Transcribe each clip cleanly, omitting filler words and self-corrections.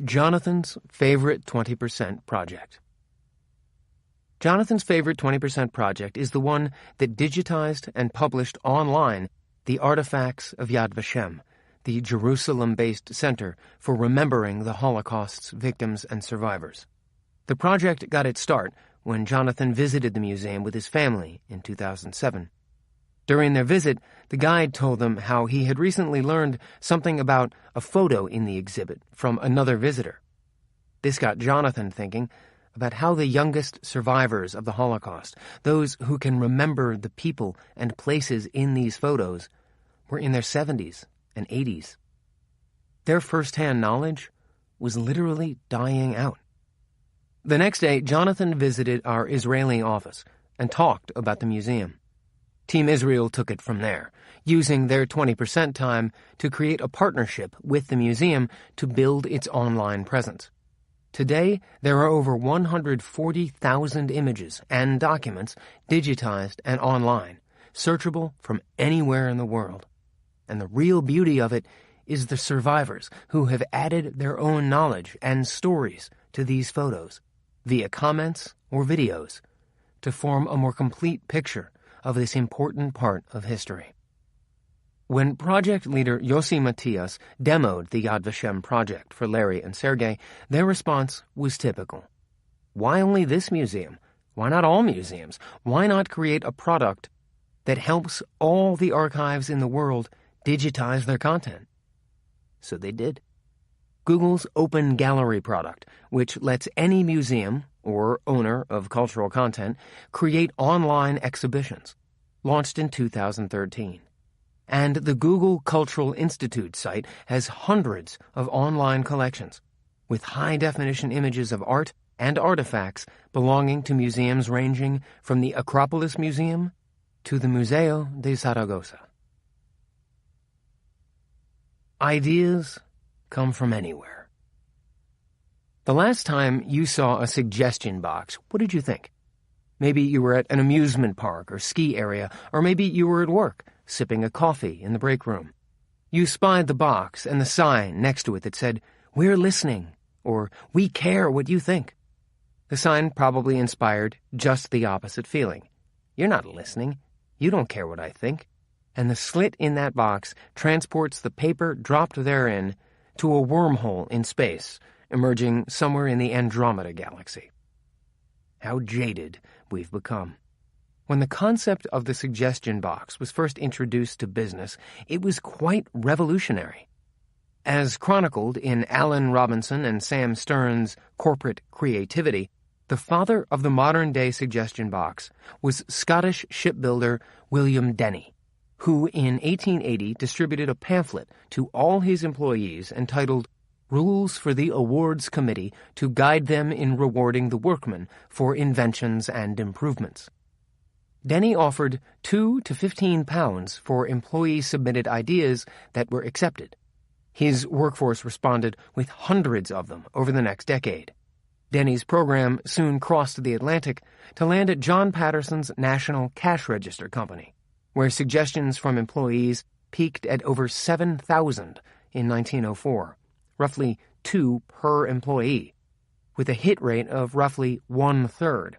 Jonathan's Favorite 20% Project. Jonathan's Favorite 20% Project is the one that digitized and published online the artifacts of Yad Vashem, the Jerusalem-based center for remembering the Holocaust's victims and survivors. The project got its start when Jonathan visited the museum with his family in 2007. During their visit, the guide told them how he had recently learned something about a photo in the exhibit from another visitor. This got Jonathan thinking about how the youngest survivors of the Holocaust, those who can remember the people and places in these photos, were in their 70s and 80s. Their first-hand knowledge was literally dying out. The next day, Jonathan visited our Israeli office and talked about the museum. Team Israel took it from there, using their 20% time to create a partnership with the museum to build its online presence. Today, there are over 140,000 images and documents digitized and online, searchable from anywhere in the world. And the real beauty of it is the survivors who have added their own knowledge and stories to these photos, via comments or videos, to form a more complete picture of this important part of history. When project leader Yossi Matias demoed the Yad Vashem project for Larry and Sergei, their response was typical. Why only this museum? Why not all museums? Why not create a product that helps all the archives in the world digitize their content? So they did. Google's Open Gallery product, which lets any museum or owner of cultural content create online exhibitions, launched in 2013. And the Google Cultural Institute site has hundreds of online collections with high-definition images of art and artifacts belonging to museums ranging from the Acropolis Museum to the Museo de Zaragoza. Ideas come from anywhere. The last time you saw a suggestion box, what did you think? Maybe you were at an amusement park or ski area, or maybe you were at work, sipping a coffee in the break room. You spied the box and the sign next to it that said, "We're listening," or "We care what you think." The sign probably inspired just the opposite feeling. You're not listening. You don't care what I think. And the slit in that box transports the paper dropped therein to a wormhole in space, emerging somewhere in the Andromeda galaxy. How jaded we've become. When the concept of the suggestion box was first introduced to business, it was quite revolutionary. As chronicled in Alan Robinson and Sam Stern's Corporate Creativity, the father of the modern-day suggestion box was Scottish shipbuilder William Denny, who in 1880 distributed a pamphlet to all his employees entitled Rules for the Awards Committee to guide them in rewarding the workmen for inventions and improvements. Denny offered £2 to £15 for employee-submitted ideas that were accepted. His workforce responded with hundreds of them over the next decade. Denny's program soon crossed the Atlantic to land at John Patterson's National Cash Register Company, where suggestions from employees peaked at over 7,000 in 1904, roughly 2 per employee, with a hit rate of roughly 1/3.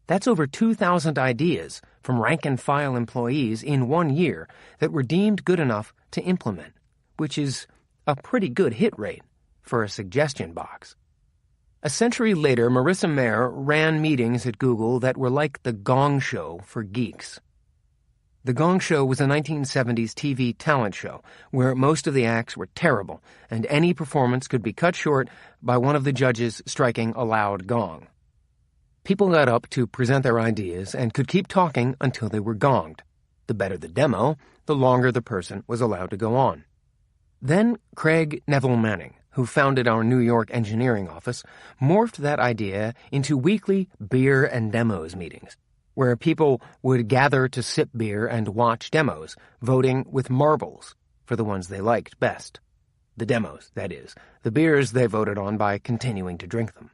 That's over 2,000 ideas from rank-and-file employees in 1 year that were deemed good enough to implement, which is a pretty good hit rate for a suggestion box. A century later, Marissa Mayer ran meetings at Google that were like the Gong Show for geeks. The Gong Show was a 1970s TV talent show where most of the acts were terrible, and any performance could be cut short by one of the judges striking a loud gong. People got up to present their ideas and could keep talking until they were gonged. The better the demo, the longer the person was allowed to go on. Then Craig Neville Manning, who founded our New York engineering office, morphed that idea into weekly beer and demos meetings, where people would gather to sip beer and watch demos, voting with marbles for the ones they liked best. The demos, that is, the beers they voted on by continuing to drink them.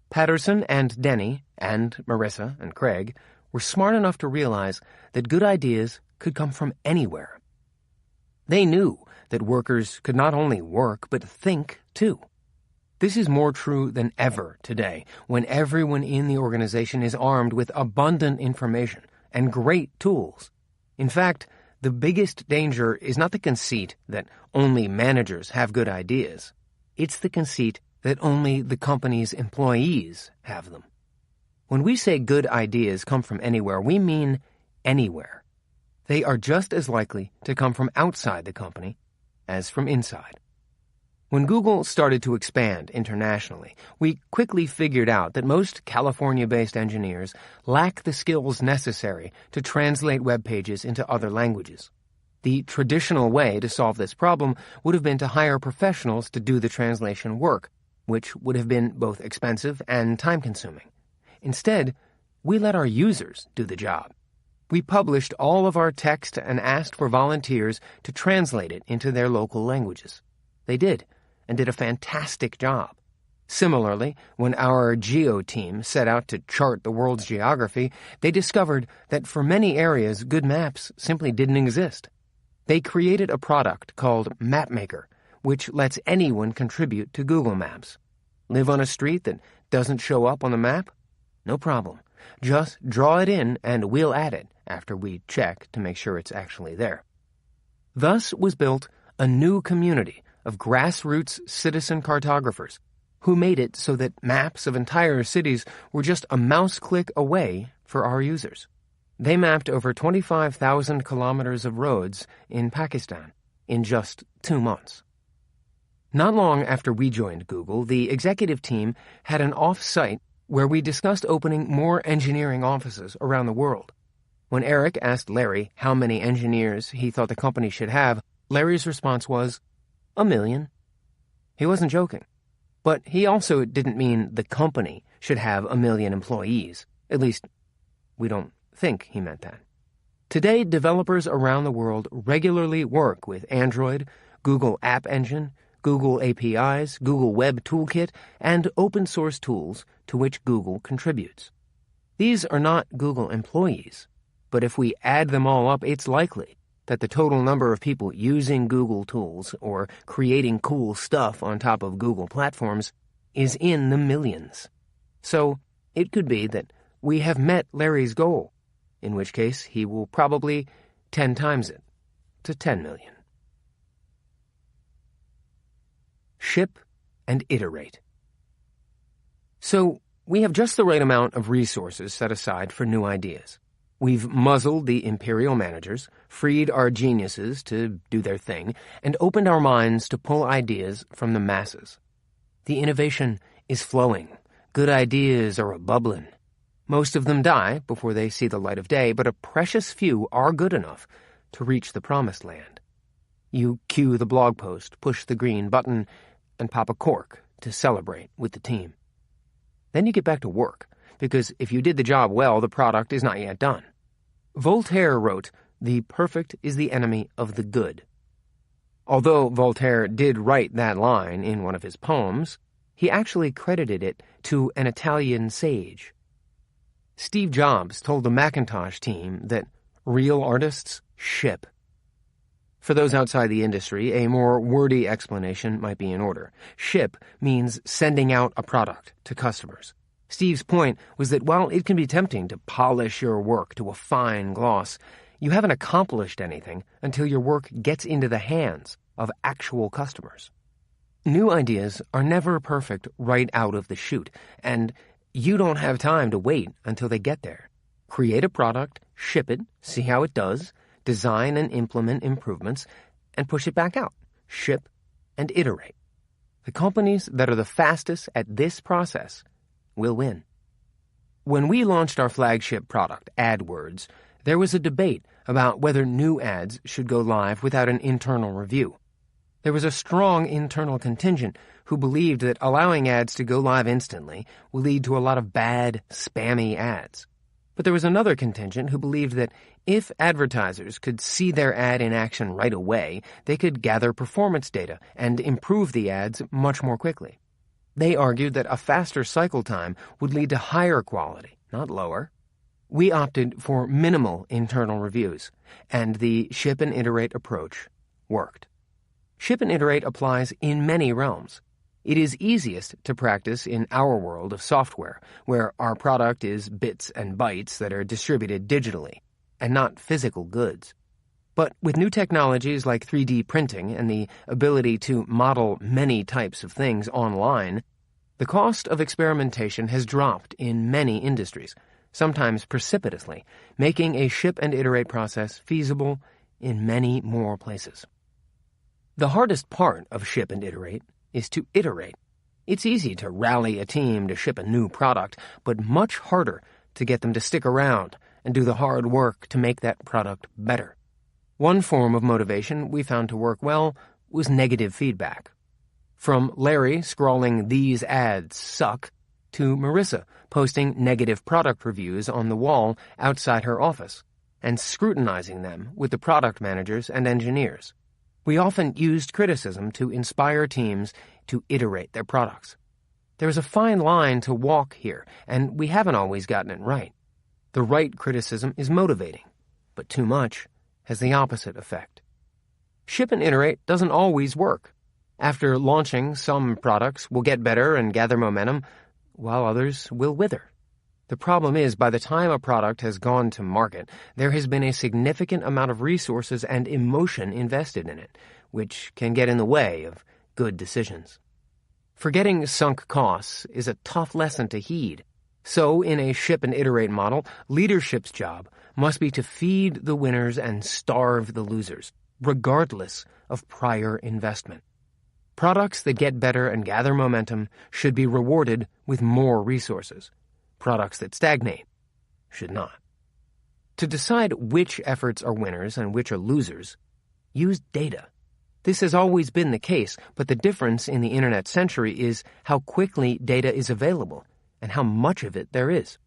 Patterson and Denny, and Marissa and Craig, were smart enough to realize that good ideas could come from anywhere. They knew that workers could not only work, but think, too. This is more true than ever today, when everyone in the organization is armed with abundant information and great tools. In fact, the biggest danger is not the conceit that only managers have good ideas. It's the conceit that only the company's employees have them. When we say good ideas come from anywhere, we mean anywhere. They are just as likely to come from outside the company as from inside. When Google started to expand internationally, we quickly figured out that most California-based engineers lack the skills necessary to translate web pages into other languages. The traditional way to solve this problem would have been to hire professionals to do the translation work, which would have been both expensive and time-consuming. Instead, we let our users do the job. We published all of our text and asked for volunteers to translate it into their local languages. They did, and did a fantastic job. Similarly, when our geo team set out to chart the world's geography, they discovered that for many areas, good maps simply didn't exist. They created a product called MapMaker, which lets anyone contribute to Google Maps. Live on a street that doesn't show up on the map? No problem. Just draw it in and we'll add it after we check to make sure it's actually there. Thus was built a new community of grassroots citizen cartographers who made it so that maps of entire cities were just a mouse click away for our users. They mapped over 25,000 kilometers of roads in Pakistan in just 2 months. Not long after we joined Google, the executive team had an off-site where we discussed opening more engineering offices around the world. When Eric asked Larry how many engineers he thought the company should have, Larry's response was, 1 million. He wasn't joking. But he also didn't mean the company should have 1 million employees. At least, we don't think he meant that. Today, developers around the world regularly work with Android, Google App Engine, Google APIs, Google Web Toolkit, and open-source tools to which Google contributes. These are not Google employees, but if we add them all up, it's likely that the total number of people using Google tools or creating cool stuff on top of Google platforms is in the millions. So it could be that we have met Larry's goal, in which case he will probably 10 times it to 10 million. Ship and iterate. So we have just the right amount of resources set aside for new ideas. We've muzzled the imperial managers, freed our geniuses to do their thing, and opened our minds to pull ideas from the masses. The innovation is flowing. Good ideas are a-bubbling. Most of them die before they see the light of day, but a precious few are good enough to reach the promised land. You cue the blog post, push the green button, and pop a cork to celebrate with the team. Then you get back to work, because if you did the job well, the product is not yet done. Voltaire wrote, "The perfect is the enemy of the good." Although Voltaire did write that line in one of his poems, he actually credited it to an Italian sage. Steve Jobs told the Macintosh team that real artists ship. For those outside the industry, a more wordy explanation might be in order. Ship means sending out a product to customers. Steve's point was that while it can be tempting to polish your work to a fine gloss, you haven't accomplished anything until your work gets into the hands of actual customers. New ideas are never perfect right out of the chute, and you don't have time to wait until they get there. Create a product, ship it, see how it does, design and implement improvements, and push it back out. Ship and iterate. The companies that are the fastest at this process will win. When we launched our flagship product, AdWords, there was a debate about whether new ads should go live without an internal review. There was a strong internal contingent who believed that allowing ads to go live instantly will lead to a lot of bad, spammy ads. But there was another contingent who believed that if advertisers could see their ad in action right away, they could gather performance data and improve the ads much more quickly. They argued that a faster cycle time would lead to higher quality, not lower. We opted for minimal internal reviews, and the ship and iterate approach worked. Ship and iterate applies in many realms. It is easiest to practice in our world of software, where our product is bits and bytes that are distributed digitally, and not physical goods. But with new technologies like 3D printing and the ability to model many types of things online, the cost of experimentation has dropped in many industries, sometimes precipitously, making a ship and iterate process feasible in many more places. The hardest part of ship and iterate is to iterate. It's easy to rally a team to ship a new product, but much harder to get them to stick around and do the hard work to make that product better. One form of motivation we found to work well was negative feedback. From Larry scrawling "These ads suck" to Marissa posting negative product reviews on the wall outside her office and scrutinizing them with the product managers and engineers. We often used criticism to inspire teams to iterate their products. There's a fine line to walk here, and we haven't always gotten it right. The right criticism is motivating, but too much has the opposite effect. Ship and iterate doesn't always work. After launching, some products will get better and gather momentum, while others will wither. The problem is, by the time a product has gone to market, there has been a significant amount of resources and emotion invested in it, which can get in the way of good decisions. Forgetting sunk costs is a tough lesson to heed. So, in a ship and iterate model, leadership's job must be to feed the winners and starve the losers, regardless of prior investment. Products that get better and gather momentum should be rewarded with more resources. Products that stagnate should not. To decide which efforts are winners and which are losers, use data. This has always been the case, but the difference in the internet century is how quickly data is available and how much of it there is.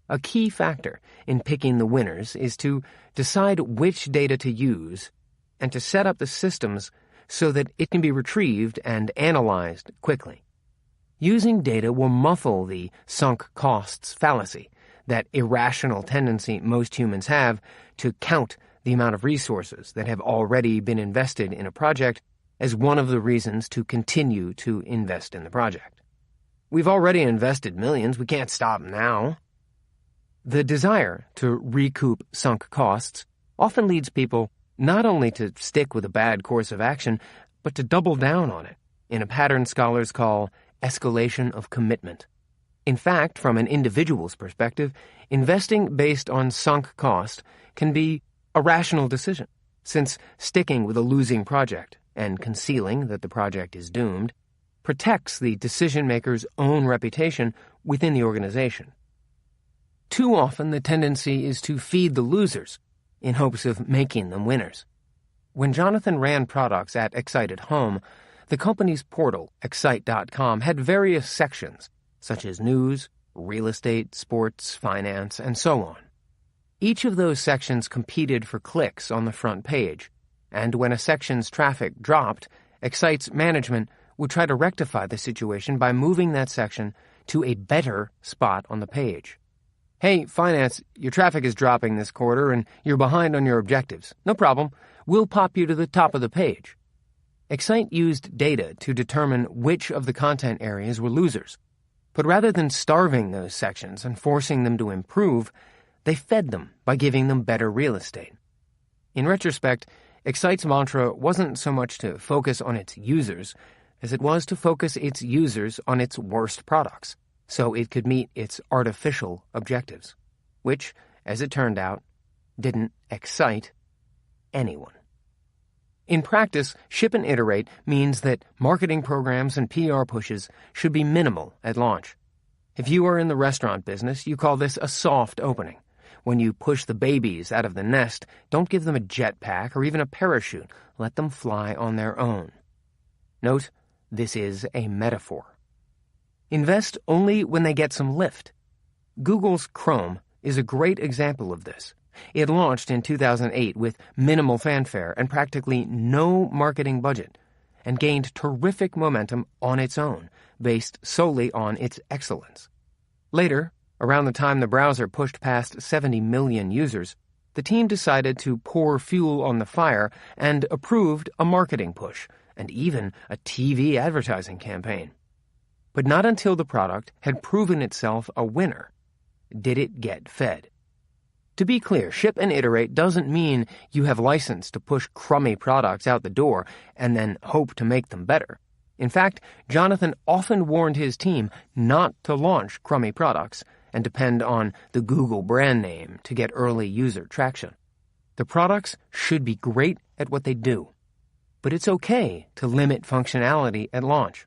A key factor in picking the winners is to decide which data to use and to set up the systems so that it can be retrieved and analyzed quickly. Using data will muffle the sunk costs fallacy, that irrational tendency most humans have to count the amount of resources that have already been invested in a project as one of the reasons to continue to invest in the project. We've already invested millions, we can't stop now. The desire to recoup sunk costs often leads people not only to stick with a bad course of action, but to double down on it, in a pattern scholars call escalation of commitment. In fact, from an individual's perspective, investing based on sunk cost can be a rational decision, since sticking with a losing project and concealing that the project is doomed protects the decision-maker's own reputation within the organization. Too often, the tendency is to feed the losers in hopes of making them winners. When Jonathan ran products at Excite at Home, the company's portal, Excite.com, had various sections, such as news, real estate, sports, finance, and so on. Each of those sections competed for clicks on the front page, and when a section's traffic dropped, Excite's management would try to rectify the situation by moving that section to a better spot on the page. "Hey, finance, your traffic is dropping this quarter and you're behind on your objectives. No problem. We'll pop you to the top of the page." Excite used data to determine which of the content areas were losers. But rather than starving those sections and forcing them to improve, they fed them by giving them better real estate. In retrospect, Excite's mantra wasn't so much to focus on its users as it was to focus its users on its worst products, so it could meet its artificial objectives, which, as it turned out, didn't excite anyone. In practice, ship and iterate means that marketing programs and PR pushes should be minimal at launch. If you are in the restaurant business, you call this a soft opening. When you push the babies out of the nest, don't give them a jetpack or even a parachute. Let them fly on their own. Note, this is a metaphor. Invest only when they get some lift. Google's Chrome is a great example of this. It launched in 2008 with minimal fanfare and practically no marketing budget, and gained terrific momentum on its own, based solely on its excellence. Later, around the time the browser pushed past 70 million users, the team decided to pour fuel on the fire and approved a marketing push, and even a TV advertising campaign. But not until the product had proven itself a winner did it get fed. To be clear, ship and iterate doesn't mean you have license to push crummy products out the door and then hope to make them better. In fact, Jonathan often warned his team not to launch crummy products and depend on the Google brand name to get early user traction. The products should be great at what they do, but it's okay to limit functionality at launch.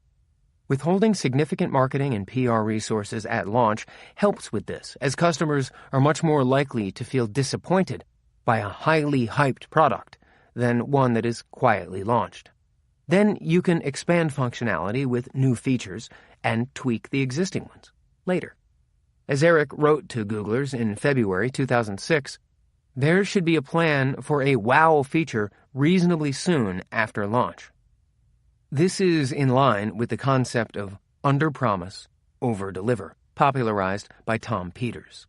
Withholding significant marketing and PR resources at launch helps with this, as customers are much more likely to feel disappointed by a highly hyped product than one that is quietly launched. Then you can expand functionality with new features and tweak the existing ones later. As Eric wrote to Googlers in February 2006, there should be a plan for a wow feature reasonably soon after launch. This is in line with the concept of under-promise, over-deliver, popularized by Tom Peters.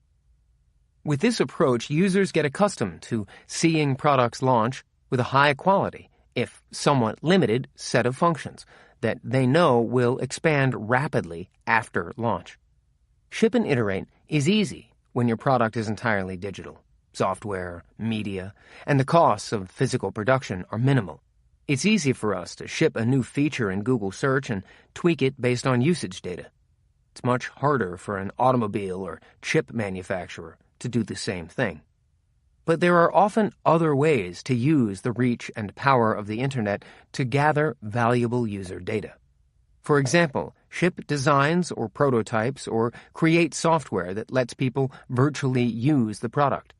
With this approach, users get accustomed to seeing products launch with a high quality, if somewhat limited, set of functions that they know will expand rapidly after launch. Ship and iterate is easy when your product is entirely digital. Software, media, and the costs of physical production are minimal. It's easy for us to ship a new feature in Google Search and tweak it based on usage data. It's much harder for an automobile or chip manufacturer to do the same thing. But there are often other ways to use the reach and power of the Internet to gather valuable user data. For example, ship designs or prototypes or create software that lets people virtually use the product.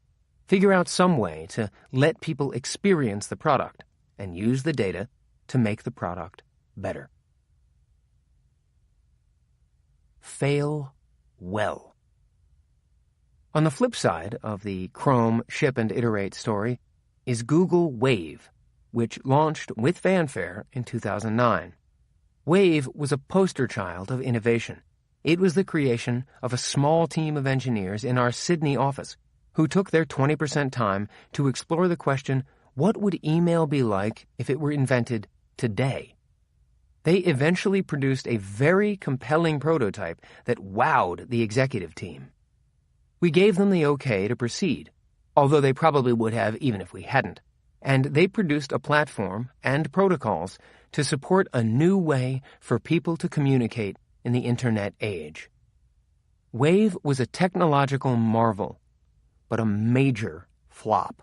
Figure out some way to let people experience the product and use the data to make the product better. Fail well. On the flip side of the Chrome ship and iterate story is Google Wave, which launched with fanfare in 2009. Wave was a poster child of innovation. It was the creation of a small team of engineers in our Sydney office who took their 20% time to explore the question, what would email be like if it were invented today? They eventually produced a very compelling prototype that wowed the executive team. We gave them the okay to proceed, although they probably would have even if we hadn't, and they produced a platform and protocols to support a new way for people to communicate in the Internet age. Wave was a technological marvel, but a major flop.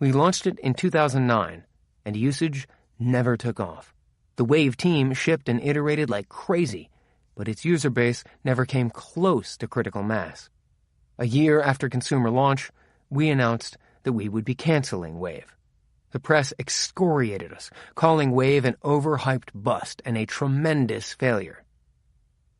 We launched it in 2009, and usage never took off. The Wave team shipped and iterated like crazy, but its user base never came close to critical mass. A year after consumer launch, we announced that we would be canceling Wave. The press excoriated us, calling Wave an overhyped bust and a tremendous failure.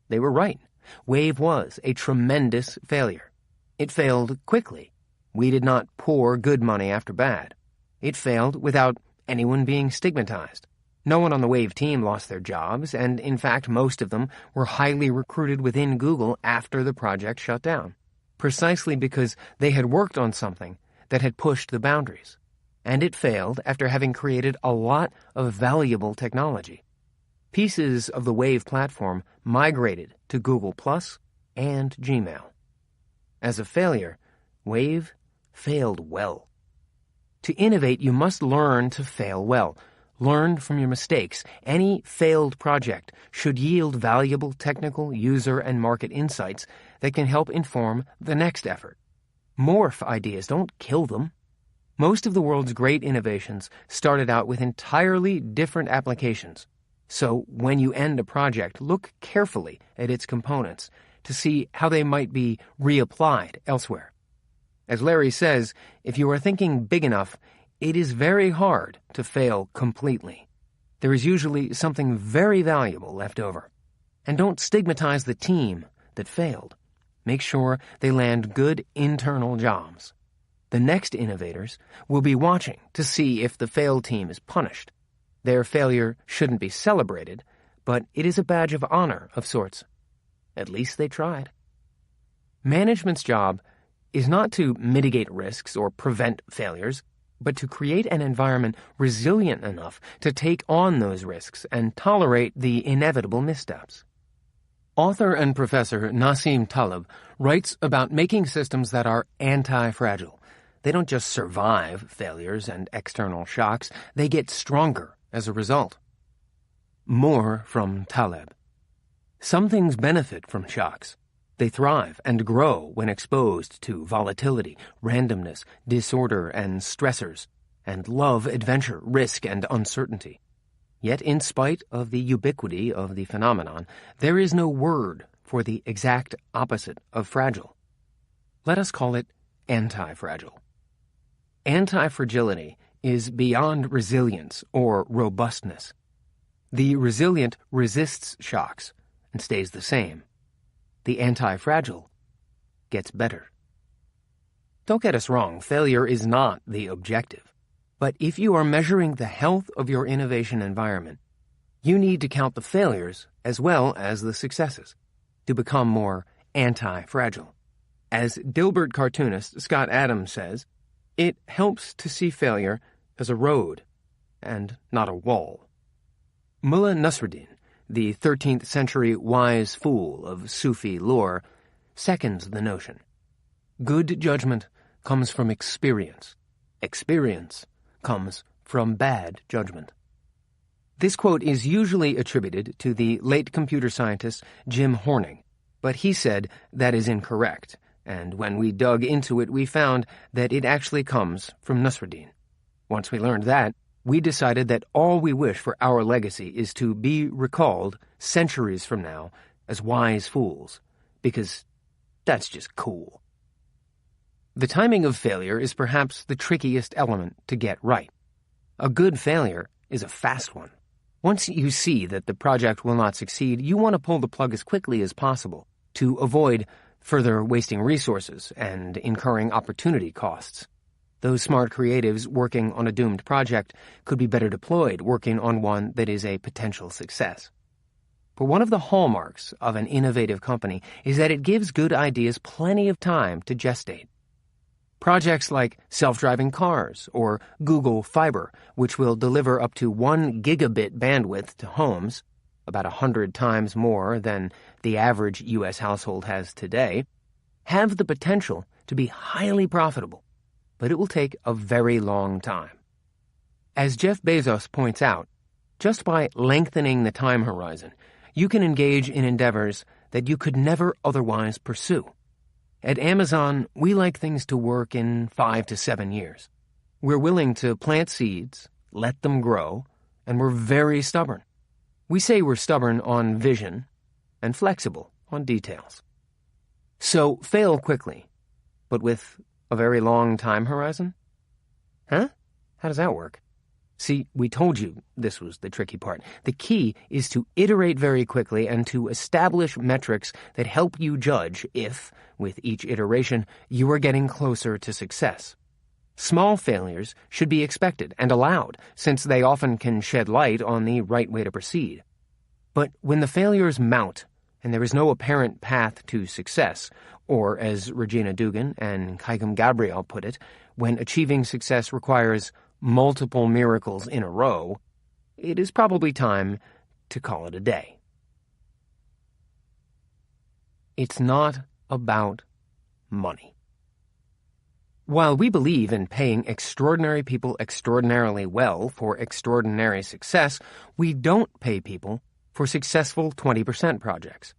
They were right. Wave was a tremendous failure. It failed quickly. We did not pour good money after bad. It failed without anyone being stigmatized. No one on the Wave team lost their jobs, and in fact most of them were highly recruited within Google after the project shut down, precisely because they had worked on something that had pushed the boundaries. And it failed after having created a lot of valuable technology. Pieces of the Wave platform migrated to Google+ and Gmail. As a failure, Wave failed well. To innovate, you must learn to fail well. Learn from your mistakes. Any failed project should yield valuable technical, user, and market insights that can help inform the next effort. Morph ideas, don't kill them. Most of the world's great innovations started out with entirely different applications. So when you end a project, look carefully at its components to see how they might be reapplied elsewhere. As Larry says, if you are thinking big enough, it is very hard to fail completely. There is usually something very valuable left over. And don't stigmatize the team that failed. Make sure they land good internal jobs. The next innovators will be watching to see if the failed team is punished. Their failure shouldn't be celebrated, but it is a badge of honor of sorts. At least they tried. Management's job is not to mitigate risks or prevent failures. but to create an environment resilient enough to take on those risks and tolerate the inevitable missteps. Author and professor Nassim Taleb writes about making systems that are anti-fragile. They don't just survive failures and external shocks, they get stronger as a result. More from Taleb. Some things benefit from shocks. They thrive and grow when exposed to volatility, randomness, disorder, and stressors, and love adventure, risk, and uncertainty. Yet in spite of the ubiquity of the phenomenon, there is no word for the exact opposite of fragile. Let us call it anti-fragile. Anti-fragility is beyond resilience or robustness. The resilient resists shocks and stays the same. The anti-fragile gets better. Don't get us wrong, failure is not the objective. But if you are measuring the health of your innovation environment, you need to count the failures as well as the successes to become more anti-fragile. As Dilbert cartoonist Scott Adams says, it helps to see failure as a road and not a wall. Mullah Nasruddin, the 13th century wise fool of Sufi lore, seconds the notion. Good judgment comes from experience. Experience comes from bad judgment. This quote is usually attributed to the late computer scientist Jim Horning, but he said that is incorrect, and when we dug into it we found that it actually comes from Nasruddin. Once we learned that, we decided that all we wish for our legacy is to be recalled centuries from now as wise fools, because that's just cool. The timing of failure is perhaps the trickiest element to get right. A good failure is a fast one. Once you see that the project will not succeed, you want to pull the plug as quickly as possible to avoid further wasting resources and incurring opportunity costs. Those smart creatives working on a doomed project could be better deployed working on one that is a potential success. But one of the hallmarks of an innovative company is that it gives good ideas plenty of time to gestate. Projects like self-driving cars or Google Fiber, which will deliver up to 1 gigabit bandwidth to homes, about 100 times more than the average U.S. household has today, have the potential to be highly profitable, but it will take a very long time. As Jeff Bezos points out, just by lengthening the time horizon, you can engage in endeavors that you could never otherwise pursue. At Amazon, we like things to work in 5 to 7 years. We're willing to plant seeds, let them grow, and we're very stubborn. We say we're stubborn on vision and flexible on details. So fail quickly, but with a very long time horizon? Huh? How does that work? See, we told you this was the tricky part. The key is to iterate very quickly and to establish metrics that help you judge if, with each iteration, you are getting closer to success. Small failures should be expected and allowed, since they often can shed light on the right way to proceed. But when the failures mount and there is no apparent path to success, or as Regina Dugan and Kaigum Gabriel put it, when achieving success requires multiple miracles in a row, it is probably time to call it a day. It's not about money. While we believe in paying extraordinary people extraordinarily well for extraordinary success, we don't pay people for successful 20% projects.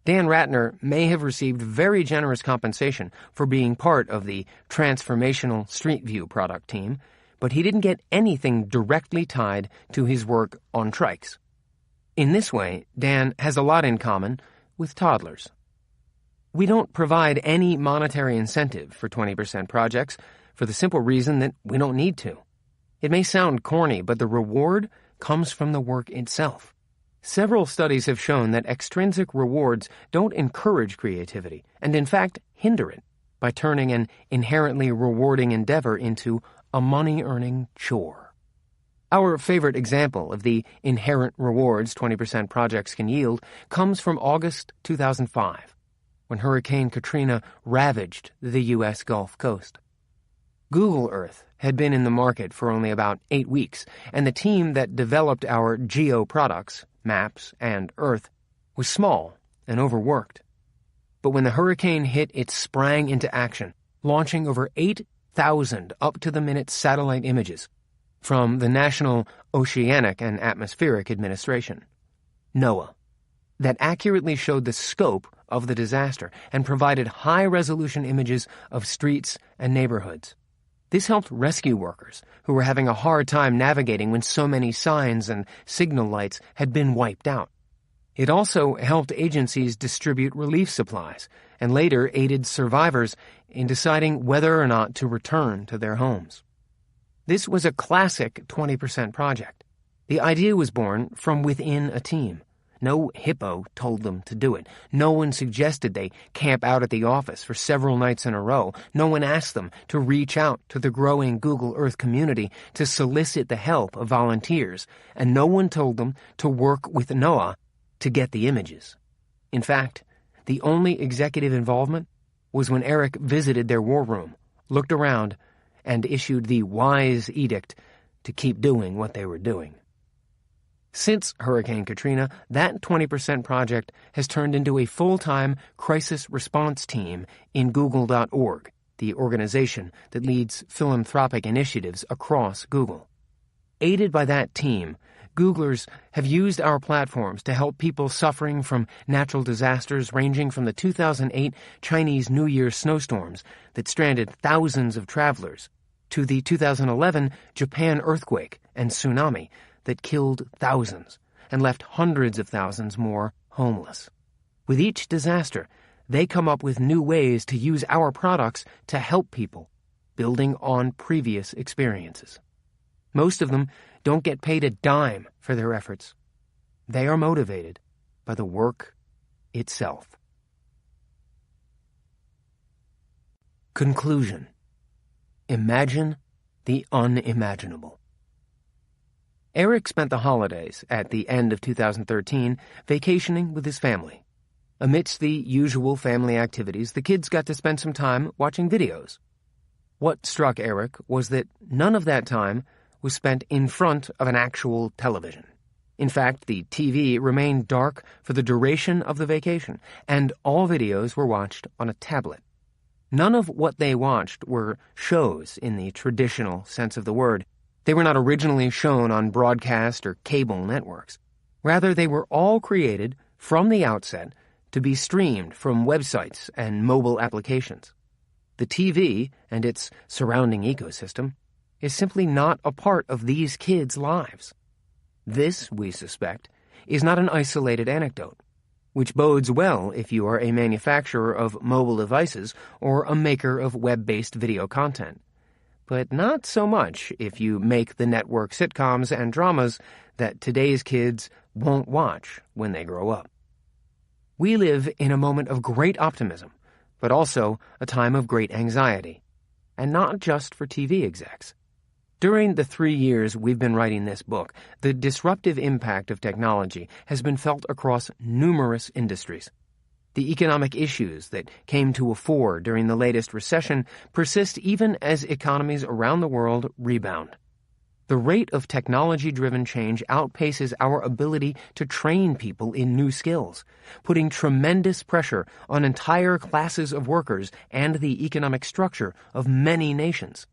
Dan Ratner may have received very generous compensation for being part of the transformational Street View product team, but he didn't get anything directly tied to his work on trikes. In this way, Dan has a lot in common with toddlers. We don't provide any monetary incentive for 20% projects for the simple reason that we don't need to. It may sound corny, but the reward comes from the work itself. Several studies have shown that extrinsic rewards don't encourage creativity, and in fact hinder it, by turning an inherently rewarding endeavor into a money-earning chore. Our favorite example of the inherent rewards 20% projects can yield comes from August 2005, when Hurricane Katrina ravaged the U.S. Gulf Coast. Google Earth had been in the market for only about 8 weeks, and the team that developed our geo products, maps, and Earth, was small and overworked. But when the hurricane hit, it sprang into action, launching over 8,000 up-to-the-minute satellite images from the National Oceanic and Atmospheric Administration, NOAA, that accurately showed the scope of the disaster and provided high-resolution images of streets and neighborhoods. This helped rescue workers who were having a hard time navigating when so many signs and signal lights had been wiped out. It also helped agencies distribute relief supplies and later aided survivors in deciding whether or not to return to their homes. This was a classic 20% project. The idea was born from within a team. No hippo told them to do it. No one suggested they camp out at the office for several nights in a row. No one asked them to reach out to the growing Google Earth community to solicit the help of volunteers. And no one told them to work with NOAA to get the images. In fact, the only executive involvement was when Eric visited their war room, looked around, and issued the wise edict to keep doing what they were doing. Since Hurricane Katrina, that 20% project has turned into a full-time crisis response team in Google.org, the organization that leads philanthropic initiatives across Google. Aided by that team, Googlers have used our platforms to help people suffering from natural disasters ranging from the 2008 Chinese New Year snowstorms that stranded thousands of travelers to the 2011 Japan earthquake and tsunami that killed thousands and left hundreds of thousands more homeless. With each disaster, they come up with new ways to use our products to help people, building on previous experiences. Most of them don't get paid a dime for their efforts. They are motivated by the work itself. Conclusion. Imagine the unimaginable. Eric spent the holidays at the end of 2013 vacationing with his family. Amidst the usual family activities, the kids got to spend some time watching videos. What struck Eric was that none of that time was spent in front of an actual television. In fact, the TV remained dark for the duration of the vacation, and all videos were watched on a tablet. None of what they watched were shows in the traditional sense of the word. They were not originally shown on broadcast or cable networks. Rather, they were all created from the outset to be streamed from websites and mobile applications. The TV and its surrounding ecosystem is simply not a part of these kids' lives. This, we suspect, is not an isolated anecdote, which bodes well if you are a manufacturer of mobile devices or a maker of web-based video content. But not so much if you make the network sitcoms and dramas that today's kids won't watch when they grow up. We live in a moment of great optimism, but also a time of great anxiety, and not just for TV execs. During the 3 years we've been writing this book, the disruptive impact of technology has been felt across numerous industries. The economic issues that came to a fore during the latest recession persist even as economies around the world rebound. The rate of technology-driven change outpaces our ability to train people in new skills, putting tremendous pressure on entire classes of workers and the economic structure of many nations.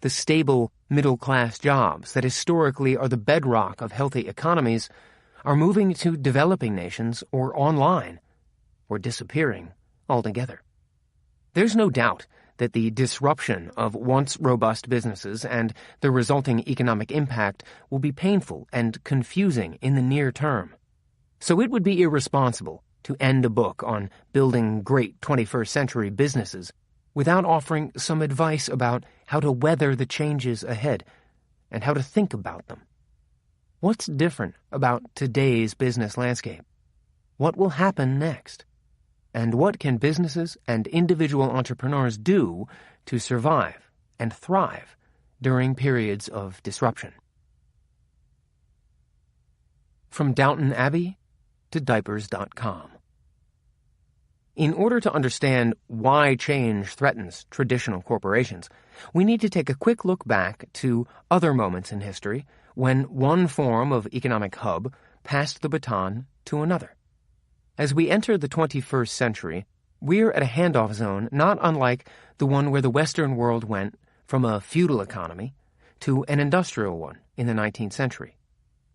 The stable middle-class jobs that historically are the bedrock of healthy economies are moving to developing nations or online, or disappearing altogether. There's no doubt that the disruption of once robust businesses and the resulting economic impact will be painful and confusing in the near term. So it would be irresponsible to end a book on building great 21st century businesses without offering some advice about how to weather the changes ahead and how to think about them. What's different about today's business landscape? What will happen next? And what can businesses and individual entrepreneurs do to survive and thrive during periods of disruption? From Downton Abbey to Diapers.com. In order to understand why change threatens traditional corporations, we need to take a quick look back to other moments in history when one form of economic hub passed the baton to another. As we enter the 21st century, we're at a handoff zone not unlike the one where the Western world went from a feudal economy to an industrial one in the 19th century.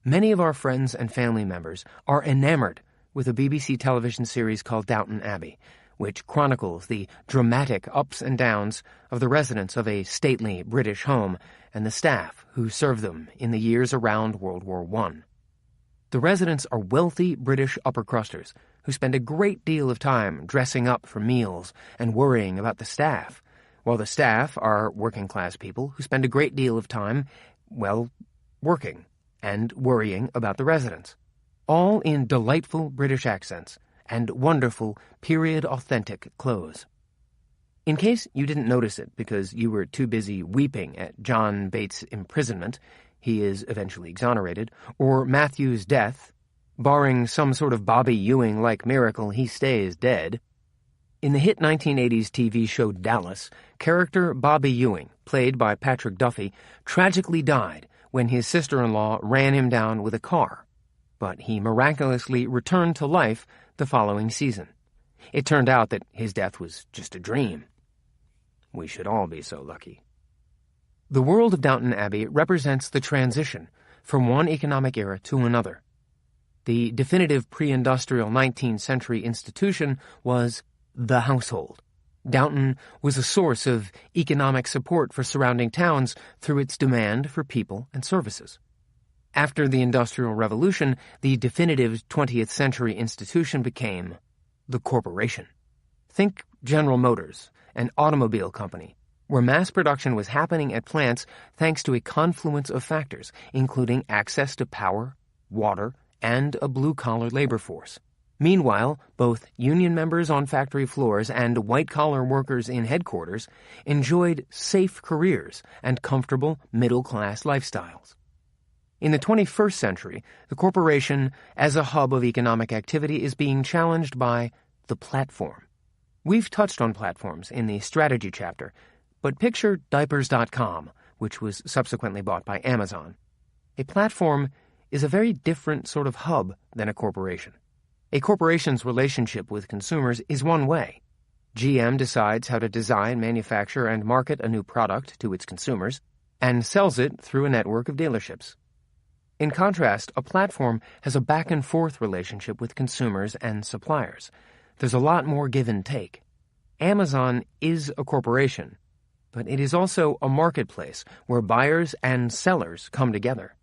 Many of our friends and family members are enamored with a BBC television series called Downton Abbey, which chronicles the dramatic ups and downs of the residents of a stately British home and the staff who served them in the years around World War I. The residents are wealthy British upper-crusters who spend a great deal of time dressing up for meals and worrying about the staff, while the staff are working-class people who spend a great deal of time, well, working and worrying about the residents, all in delightful British accents and wonderful period-authentic clothes. In case you didn't notice it because you were too busy weeping at John Bates' imprisonment, he is eventually exonerated, or Matthew's death, barring some sort of Bobby Ewing-like miracle, he stays dead. In the hit 1980s TV show Dallas, character Bobby Ewing, played by Patrick Duffy, tragically died when his sister-in-law ran him down with a car, but he miraculously returned to life the following season. It turned out that his death was just a dream. We should all be so lucky. The world of Downton Abbey represents the transition from one economic era to another. The definitive pre-industrial 19th century institution was the household. Downton was a source of economic support for surrounding towns through its demand for people and services. After the Industrial Revolution, the definitive 20th century institution became the corporation. Think General Motors, an automobile company, where mass production was happening at plants thanks to a confluence of factors, including access to power, water, and a blue-collar labor force. Meanwhile, both union members on factory floors and white-collar workers in headquarters enjoyed safe careers and comfortable middle-class lifestyles. In the 21st century, the corporation as a hub of economic activity is being challenged by the platform. We've touched on platforms in the strategy chapter, but picture Diapers.com, which was subsequently bought by Amazon. A platform is a very different sort of hub than a corporation. A corporation's relationship with consumers is one way. GM decides how to design, manufacture, and market a new product to its consumers and sells it through a network of dealerships. In contrast, a platform has a back-and-forth relationship with consumers and suppliers. There's a lot more give and take. Amazon is a corporation, but it is also a marketplace where buyers and sellers come together.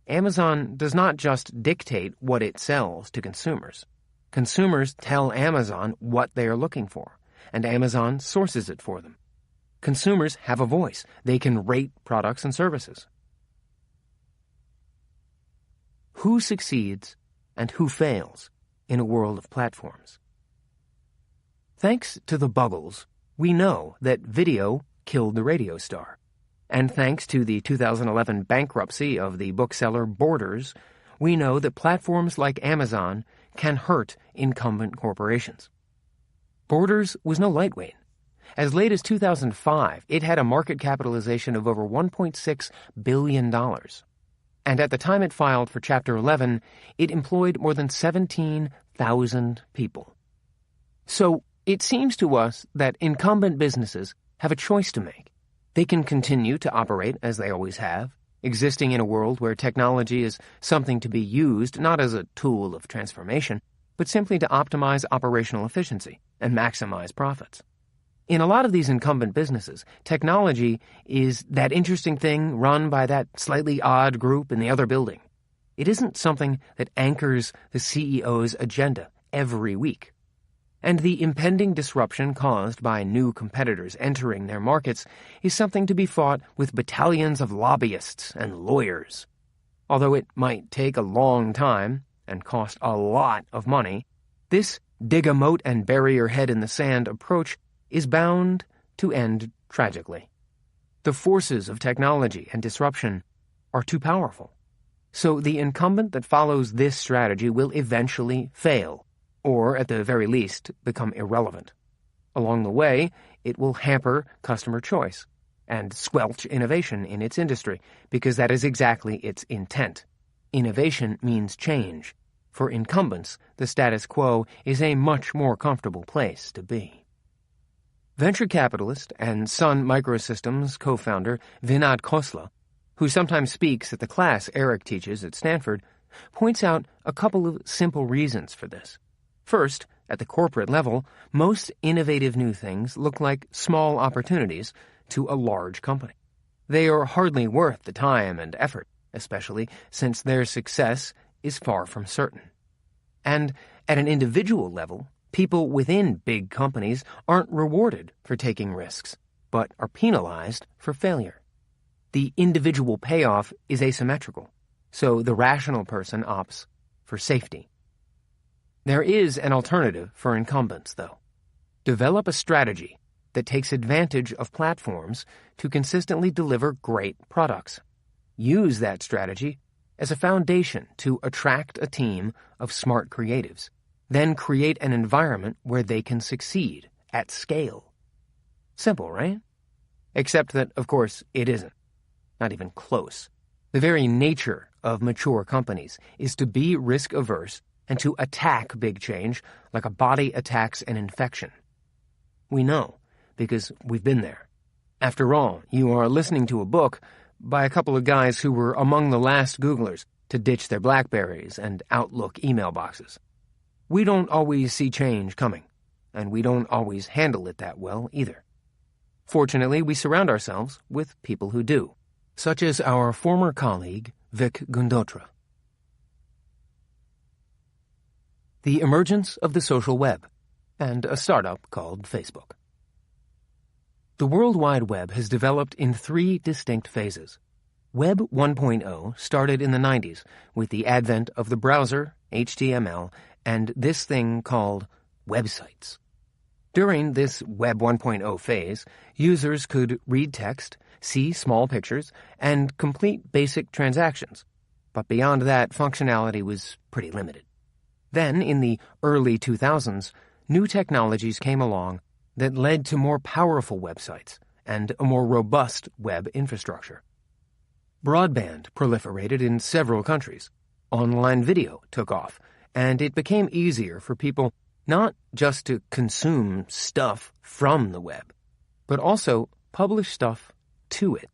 Amazon does not just dictate what it sells to consumers. Consumers tell Amazon what they are looking for, and Amazon sources it for them. Consumers have a voice. They can rate products and services. Who succeeds and who fails in a world of platforms? Thanks to the Buggles, we know that video killed the radio star. And thanks to the 2011 bankruptcy of the bookseller Borders, we know that platforms like Amazon can hurt incumbent corporations. Borders was no lightweight. As late as 2005, it had a market capitalization of over $1.6 billion. And at the time it filed for Chapter 11, it employed more than 17,000 people. So it seems to us that incumbent businesses have a choice to make. They can continue to operate as they always have, existing in a world where technology is something to be used not as a tool of transformation, but simply to optimize operational efficiency and maximize profits. In a lot of these incumbent businesses, technology is that interesting thing run by that slightly odd group in the other building. It isn't something that anchors the CEO's agenda every week. And the impending disruption caused by new competitors entering their markets is something to be fought with battalions of lobbyists and lawyers. Although it might take a long time and cost a lot of money, this dig a moat and bury your head in the sand approach is bound to end tragically. The forces of technology and disruption are too powerful. So the incumbent that follows this strategy will eventually fail, or at the very least, become irrelevant. Along the way, it will hamper customer choice and squelch innovation in its industry, because that is exactly its intent. Innovation means change. For incumbents, the status quo is a much more comfortable place to be. Venture capitalist and Sun Microsystems co-founder Vinod Khosla, who sometimes speaks at the class Eric teaches at Stanford, points out a couple of simple reasons for this. First, at the corporate level, most innovative new things look like small opportunities to a large company. They are hardly worth the time and effort, especially since their success is far from certain. And at an individual level, people within big companies aren't rewarded for taking risks, but are penalized for failure. The individual payoff is asymmetrical, so the rational person opts for safety. There is an alternative for incumbents, though. Develop a strategy that takes advantage of platforms to consistently deliver great products. Use that strategy as a foundation to attract a team of smart creatives. Then create an environment where they can succeed at scale. Simple, right? Except that, of course, it isn't. Not even close. The very nature of mature companies is to be risk-averse and to attack big change like a body attacks an infection. We know, because we've been there. After all, you are listening to a book by a couple of guys who were among the last Googlers to ditch their BlackBerries and Outlook email boxes. We don't always see change coming, and we don't always handle it that well either. Fortunately, we surround ourselves with people who do, such as our former colleague, Vic Gundotra. The emergence of the social web, and a startup called Facebook. The World Wide Web has developed in three distinct phases. Web 1.0 started in the 90s with the advent of the browser, HTML, and this thing called websites. During this Web 1.0 phase, users could read text, see small pictures, and complete basic transactions. But beyond that, functionality was pretty limited. Then, in the early 2000s, new technologies came along that led to more powerful websites and a more robust web infrastructure. Broadband proliferated in several countries. Online video took off, and it became easier for people not just to consume stuff from the web, but also publish stuff to it.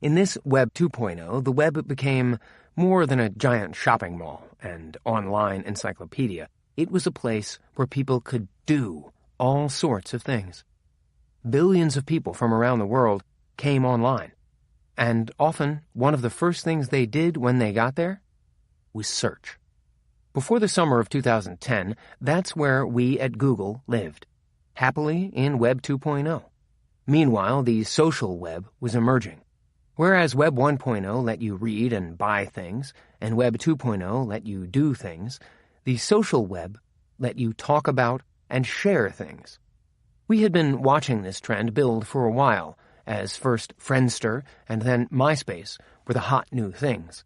In this Web 2.0, the web became more than a giant shopping mall and online encyclopedia. It was a place where people could do all sorts of things. Billions of people from around the world came online, and often one of the first things they did when they got there was search. Before the summer of 2010, that's where we at Google lived, happily in Web 2.0. Meanwhile, the social web was emerging. Whereas Web 1.0 let you read and buy things, and Web 2.0 let you do things, the social web let you talk about and share things. We had been watching this trend build for a while, as first Friendster and then MySpace were the hot new things.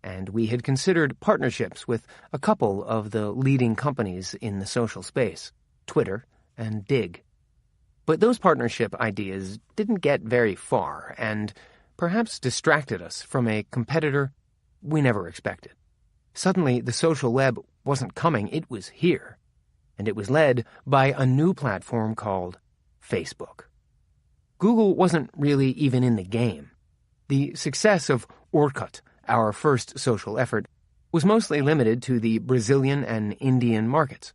And we had considered partnerships with a couple of the leading companies in the social space, Twitter and Dig. But those partnership ideas didn't get very far and perhaps distracted us from a competitor we never expected. Suddenly, the social web wasn't coming, it was here. And it was led by a new platform called Facebook. Google wasn't really even in the game. The success of Orkut, our first social effort, was mostly limited to the Brazilian and Indian markets.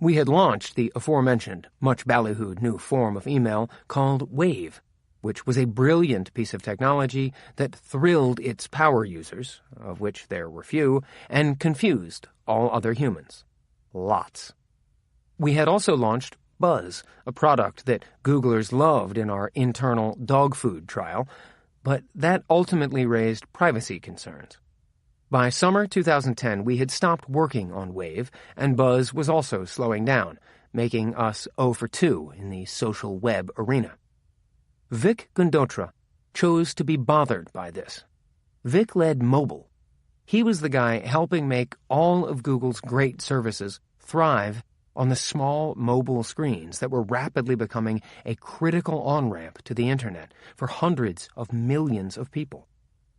We had launched the aforementioned, much ballyhooed new form of email called Wave, which was a brilliant piece of technology that thrilled its power users, of which there were few, and confused all other humans. Lots. We had also launched Buzz, a product that Googlers loved in our internal dog food trial, but that ultimately raised privacy concerns. By summer 2010, we had stopped working on Wave, and Buzz was also slowing down, making us 0 for 2 in the social web arena. Vic Gundotra chose to be bothered by this. Vic led mobile. He was the guy helping make all of Google's great services thrive on the small mobile screens that were rapidly becoming a critical on-ramp to the Internet for hundreds of millions of people.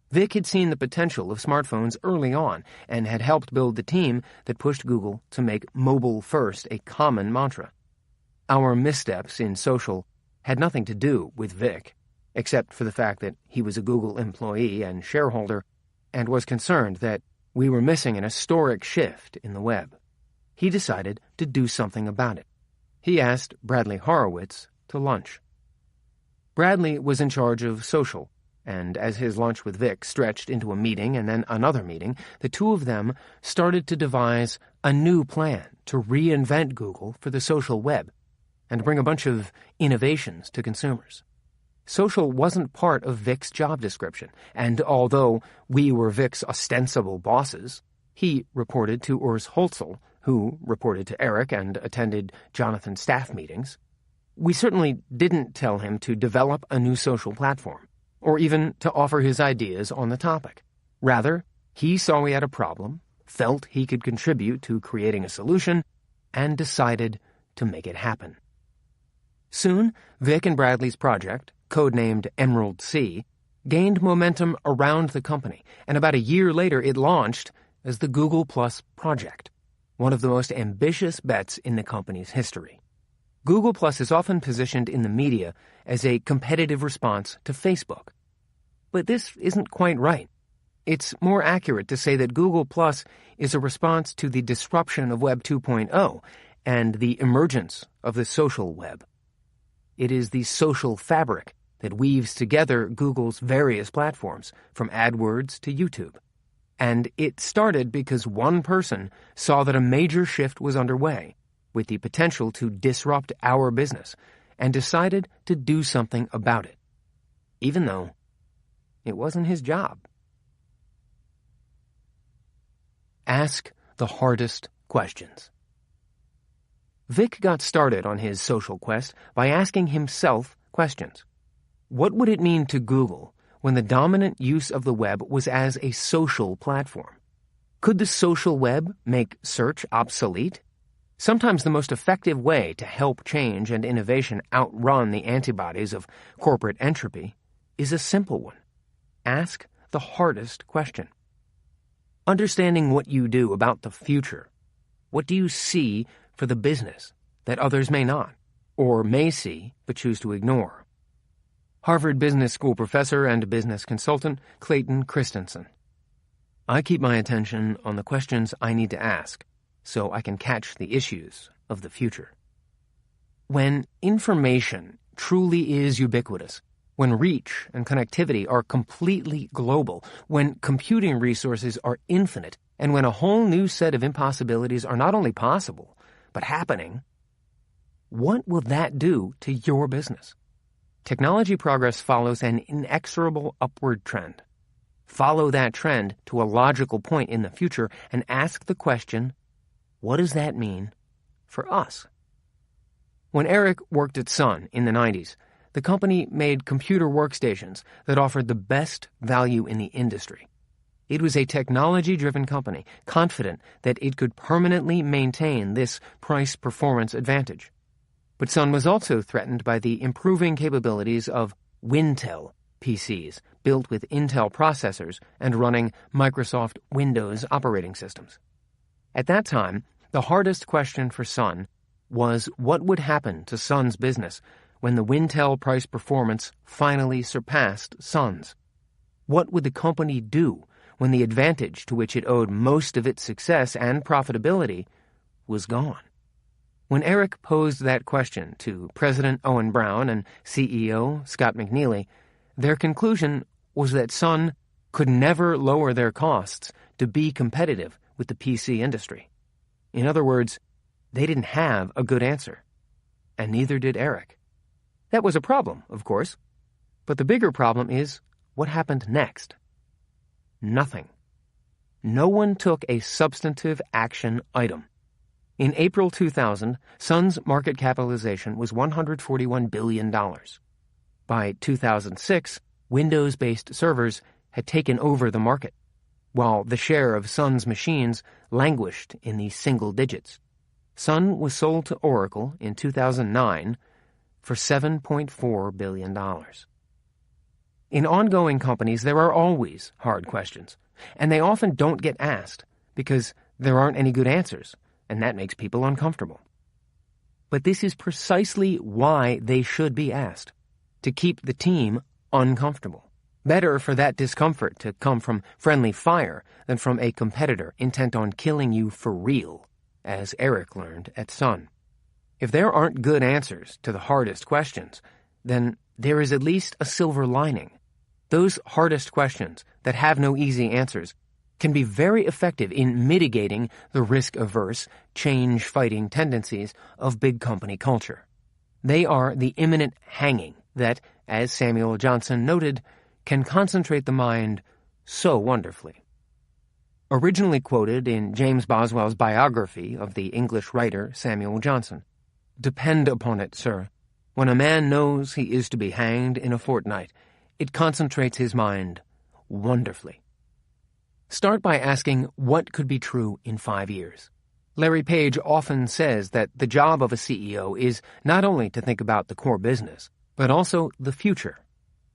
Vic had seen the potential of smartphones early on and had helped build the team that pushed Google to make mobile first a common mantra. Our missteps in social had nothing to do with Vic, except for the fact that he was a Google employee and shareholder and was concerned that we were missing an historic shift in the web. He decided to do something about it. He asked Bradley Horowitz to lunch. Bradley was in charge of social, and as his lunch with Vic stretched into a meeting and then another meeting, the two of them started to devise a new plan to reinvent Google for the social web and bring a bunch of innovations to consumers. Social wasn't part of Vic's job description, and although we were Vic's ostensible bosses, he reported to Urs Holzel, who reported to Eric and attended Jonathan's staff meetings. We certainly didn't tell him to develop a new social platform, or even to offer his ideas on the topic. Rather, he saw we had a problem, felt he could contribute to creating a solution, and decided to make it happen. Soon, Vic and Bradley's project, codenamed Emerald Sea, gained momentum around the company, and about a year later it launched as the Google Plus project, one of the most ambitious bets in the company's history. Google Plus is often positioned in the media as a competitive response to Facebook. But this isn't quite right. It's more accurate to say that Google Plus is a response to the disruption of Web 2.0 and the emergence of the social web. It is the social fabric that weaves together Google's various platforms, from AdWords to YouTube. And it started because one person saw that a major shift was underway, with the potential to disrupt our business, and decided to do something about it, even though it wasn't his job. Ask the hardest questions. Vic got started on his social quest by asking himself questions. What would it mean to Google when the dominant use of the web was as a social platform? Could the social web make search obsolete? Sometimes the most effective way to help change and innovation outrun the antibodies of corporate entropy is a simple one. Ask the hardest question. Understanding what you do about the future. What do you see for the business that others may not, or may see but choose to ignore? Harvard Business School professor and business consultant Clayton Christensen. I keep my attention on the questions I need to ask so I can catch the issues of the future. When information truly is ubiquitous, when reach and connectivity are completely global, when computing resources are infinite, and when a whole new set of impossibilities are not only possible, but happening, what will that do to your business? Technology progress follows an inexorable upward trend. Follow that trend to a logical point in the future and ask the question, what does that mean for us? When Eric worked at Sun in the 90s, the company made computer workstations that offered the best value in the industry. It was a technology-driven company, confident that it could permanently maintain this price-performance advantage. But Sun was also threatened by the improving capabilities of Wintel PCs, built with Intel processors and running Microsoft Windows operating systems. At that time, the hardest question for Sun was what would happen to Sun's business when the Wintel price performance finally surpassed Sun's. What would the company do when the advantage to which it owed most of its success and profitability was gone? When Eric posed that question to President Owen Brown and CEO Scott McNealy, their conclusion was that Sun could never lower their costs to be competitive with the PC industry. In other words, they didn't have a good answer, and neither did Eric. That was a problem, of course, but the bigger problem is what happened next. Nothing. No one took a substantive action item. In April 2000, Sun's market capitalization was $141 billion. By 2006, Windows-based servers had taken over the market, while the share of Sun's machines languished in the single digits. Sun was sold to Oracle in 2009 for $7.4 billion. In ongoing companies, there are always hard questions, and they often don't get asked because there aren't any good answers, and that makes people uncomfortable. But this is precisely why they should be asked, to keep the team uncomfortable. Better for that discomfort to come from friendly fire than from a competitor intent on killing you for real, as Eric learned at Sun. If there aren't good answers to the hardest questions, then there is at least a silver lining. Those hardest questions that have no easy answers can be very effective in mitigating the risk-averse, change-fighting tendencies of big company culture. They are the imminent hanging that, as Samuel Johnson noted, can concentrate the mind so wonderfully. Originally quoted in James Boswell's biography of the English writer Samuel Johnson, "Depend upon it, sir, when a man knows he is to be hanged in a fortnight, it concentrates his mind wonderfully." Start by asking what could be true in 5 years. Larry Page often says that the job of a CEO is not only to think about the core business, but also the future.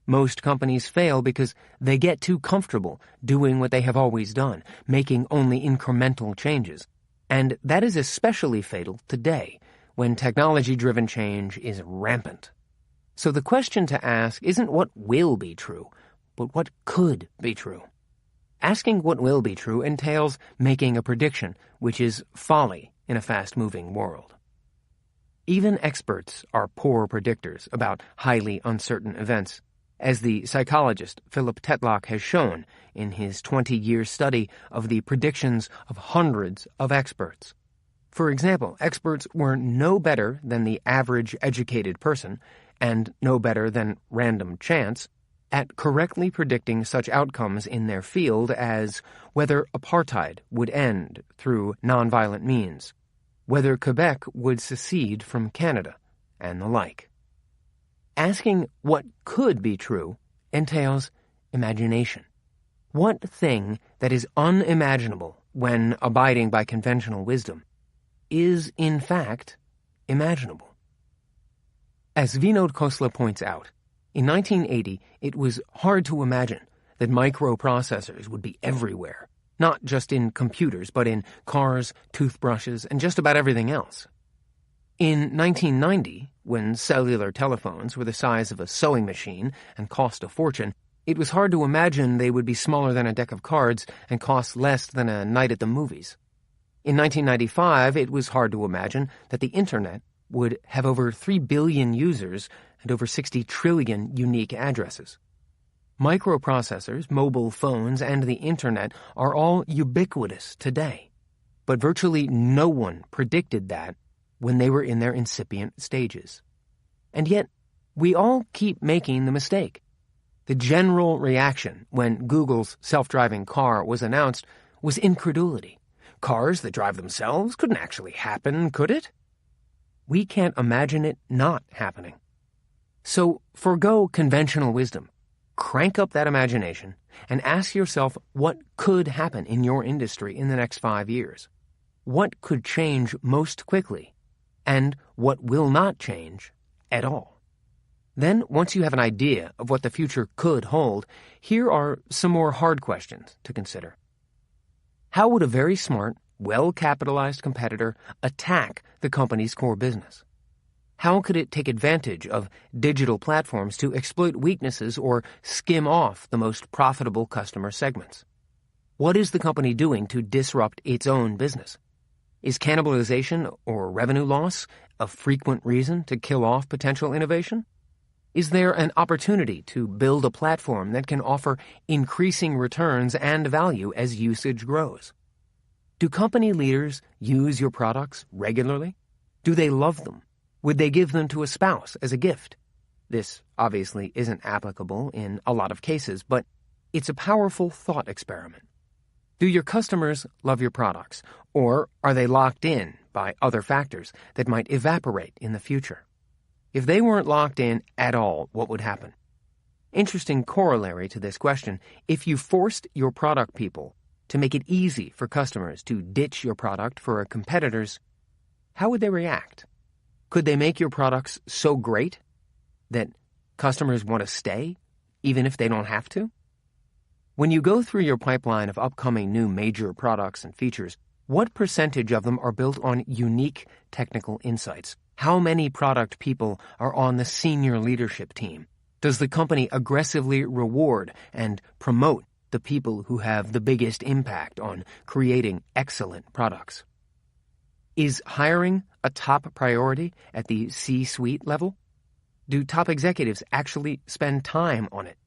Most companies fail because they get too comfortable doing what they have always done, making only incremental changes. And that is especially fatal today, when technology-driven change is rampant. So the question to ask isn't what will be true, but what could be true. Asking what will be true entails making a prediction, which is folly in a fast-moving world. Even experts are poor predictors about highly uncertain events, as the psychologist Philip Tetlock has shown in his 20-year study of the predictions of hundreds of experts. For example, experts were no better than the average educated person, and no better than random chance, at correctly predicting such outcomes in their field as whether apartheid would end through nonviolent means, whether Quebec would secede from Canada, and the like. Asking what could be true entails imagination. What thing that is unimaginable when abiding by conventional wisdom is, in fact, imaginable? As Vinod Khosla points out, in 1980, it was hard to imagine that microprocessors would be everywhere, not just in computers, but in cars, toothbrushes, and just about everything else. In 1990, when cellular telephones were the size of a sewing machine and cost a fortune, it was hard to imagine they would be smaller than a deck of cards and cost less than a night at the movies. In 1995, it was hard to imagine that the Internet would have over 3 billion users and over 60 trillion unique addresses. Microprocessors, mobile phones, and the Internet are all ubiquitous today, but virtually no one predicted that when they were in their incipient stages. And yet, we all keep making the mistake. The general reaction when Google's self-driving car was announced was incredulity. Cars that drive themselves couldn't actually happen, could it? We can't imagine it not happening. So forgo conventional wisdom, crank up that imagination, and ask yourself what could happen in your industry in the next 5 years. What could change most quickly, and what will not change at all. Then, once you have an idea of what the future could hold, here are some more hard questions to consider. How would a very smart, well-capitalized competitor attack the company's core business? How could it take advantage of digital platforms to exploit weaknesses or skim off the most profitable customer segments? What is the company doing to disrupt its own business? Is cannibalization or revenue loss a frequent reason to kill off potential innovation? Is there an opportunity to build a platform that can offer increasing returns and value as usage grows? Do company leaders use your products regularly? Do they love them? Would they give them to a spouse as a gift? This obviously isn't applicable in a lot of cases, but it's a powerful thought experiment. Do your customers love your products, or are they locked in by other factors that might evaporate in the future? If they weren't locked in at all, what would happen? Interesting corollary to this question, if you forced your product people to make it easy for customers to ditch your product for a competitor's, how would they react? Could they make your products so great that customers want to stay, even if they don't have to? When you go through your pipeline of upcoming new major products and features, what percentage of them are built on unique technical insights? How many product people are on the senior leadership team? Does the company aggressively reward and promote the people who have the biggest impact on creating excellent products? Is hiring a top priority at the C-suite level? Do top executives actually spend time on it?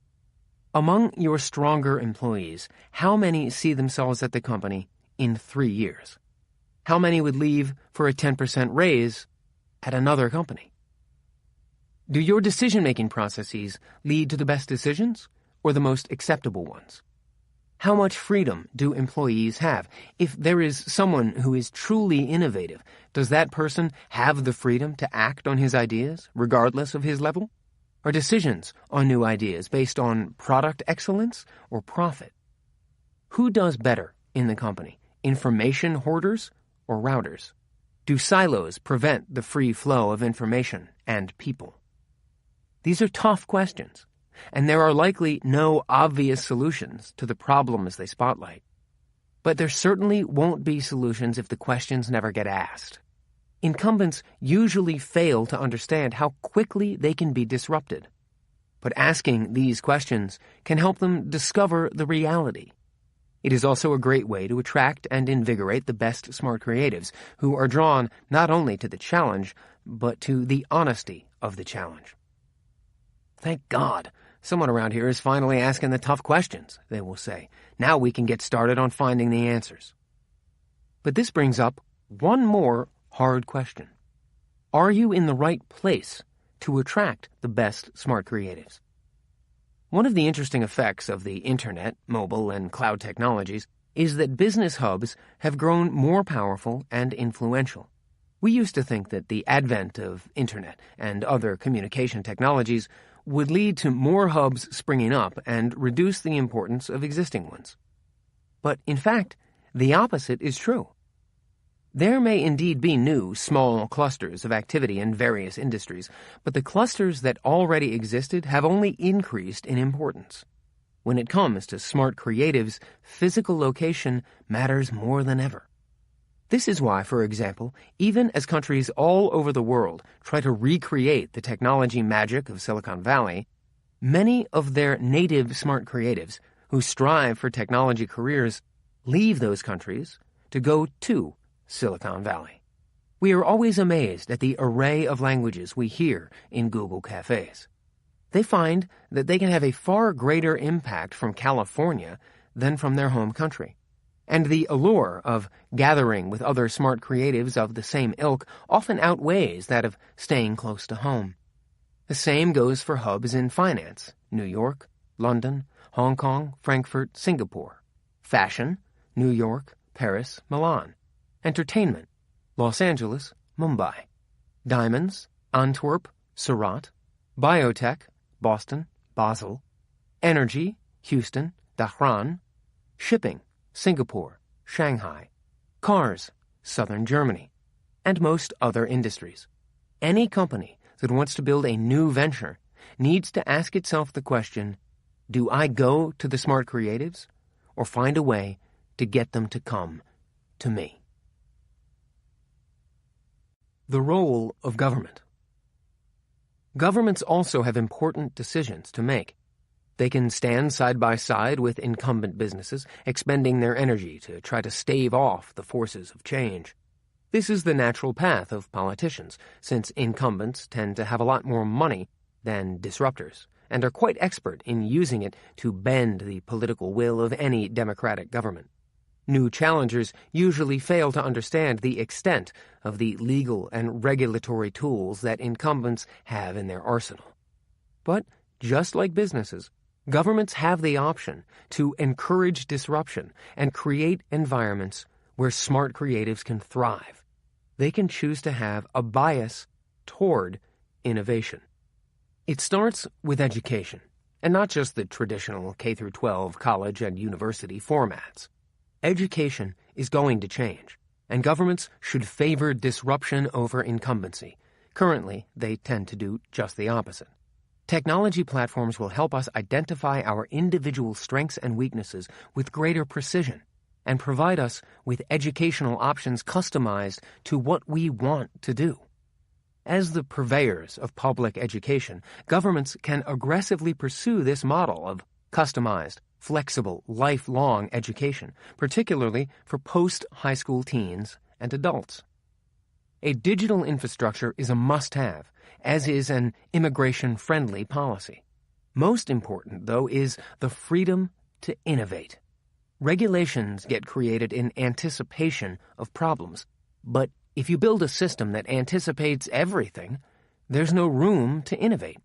Among your stronger employees, how many see themselves at the company in 3 years? How many would leave for a 10% raise at another company? Do your decision-making processes lead to the best decisions or the most acceptable ones? How much freedom do employees have? If there is someone who is truly innovative, does that person have the freedom to act on his ideas, regardless of his level? Are decisions on new ideas based on product excellence or profit? Who does better in the company, information hoarders or routers? Do silos prevent the free flow of information and people? These are tough questions, and there are likely no obvious solutions to the problems they spotlight. But there certainly won't be solutions if the questions never get asked. Incumbents usually fail to understand how quickly they can be disrupted. But asking these questions can help them discover the reality. It is also a great way to attract and invigorate the best smart creatives who are drawn not only to the challenge, but to the honesty of the challenge. Thank God, someone around here is finally asking the tough questions, they will say. Now we can get started on finding the answers. But this brings up one more hard question. Are you in the right place to attract the best smart creatives? One of the interesting effects of the internet, mobile, and cloud technologies is that business hubs have grown more powerful and influential. We used to think that the advent of internet and other communication technologies would lead to more hubs springing up and reduce the importance of existing ones. But in fact, the opposite is true. There may indeed be new, small clusters of activity in various industries, but the clusters that already existed have only increased in importance. When it comes to smart creatives, physical location matters more than ever. This is why, for example, even as countries all over the world try to recreate the technology magic of Silicon Valley, many of their native smart creatives who strive for technology careers leave those countries to go to Silicon Valley. We are always amazed at the array of languages we hear in Google cafes. They find that they can have a far greater impact from California than from their home country. And the allure of gathering with other smart creatives of the same ilk often outweighs that of staying close to home. The same goes for hubs in finance: New York, London, Hong Kong, Frankfurt, Singapore. Fashion: New York, Paris, Milan. Entertainment: Los Angeles, Mumbai. Diamonds: Antwerp, Surat. Biotech: Boston, Basel. Energy: Houston, Dhahran. Shipping: Singapore, Shanghai. Cars: Southern Germany. And most other industries. Any company that wants to build a new venture needs to ask itself the question, do I go to the smart creatives or find a way to get them to come to me? The role of government. Governments also have important decisions to make. They can stand side by side with incumbent businesses, expending their energy to try to stave off the forces of change. This is the natural path of politicians, since incumbents tend to have a lot more money than disruptors, and are quite expert in using it to bend the political will of any democratic government. New challengers usually fail to understand the extent of the legal and regulatory tools that incumbents have in their arsenal. But just like businesses, governments have the option to encourage disruption and create environments where smart creatives can thrive. They can choose to have a bias toward innovation. It starts with education, and not just the traditional K-12 college and university formats. Education is going to change. and governments should favor disruption over incumbency. Currently, they tend to do just the opposite. Technology platforms will help us identify our individual strengths and weaknesses with greater precision and provide us with educational options customized to what we want to do. As the purveyors of public education, governments can aggressively pursue this model of customized, flexible, lifelong education, particularly for post-high school teens and adults. A digital infrastructure is a must-have, as is an immigration-friendly policy. Most important, though, is the freedom to innovate. Regulations get created in anticipation of problems, but if you build a system that anticipates everything, there's no room to innovate.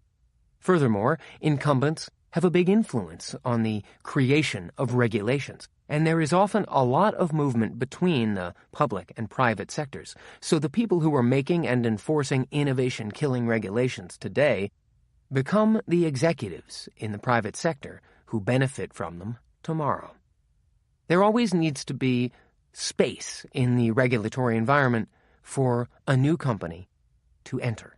Furthermore, incumbents have a big influence on the creation of regulations, and there is often a lot of movement between the public and private sectors. So the people who are making and enforcing innovation-killing regulations today become the executives in the private sector who benefit from them tomorrow. There always needs to be space in the regulatory environment for a new company to enter.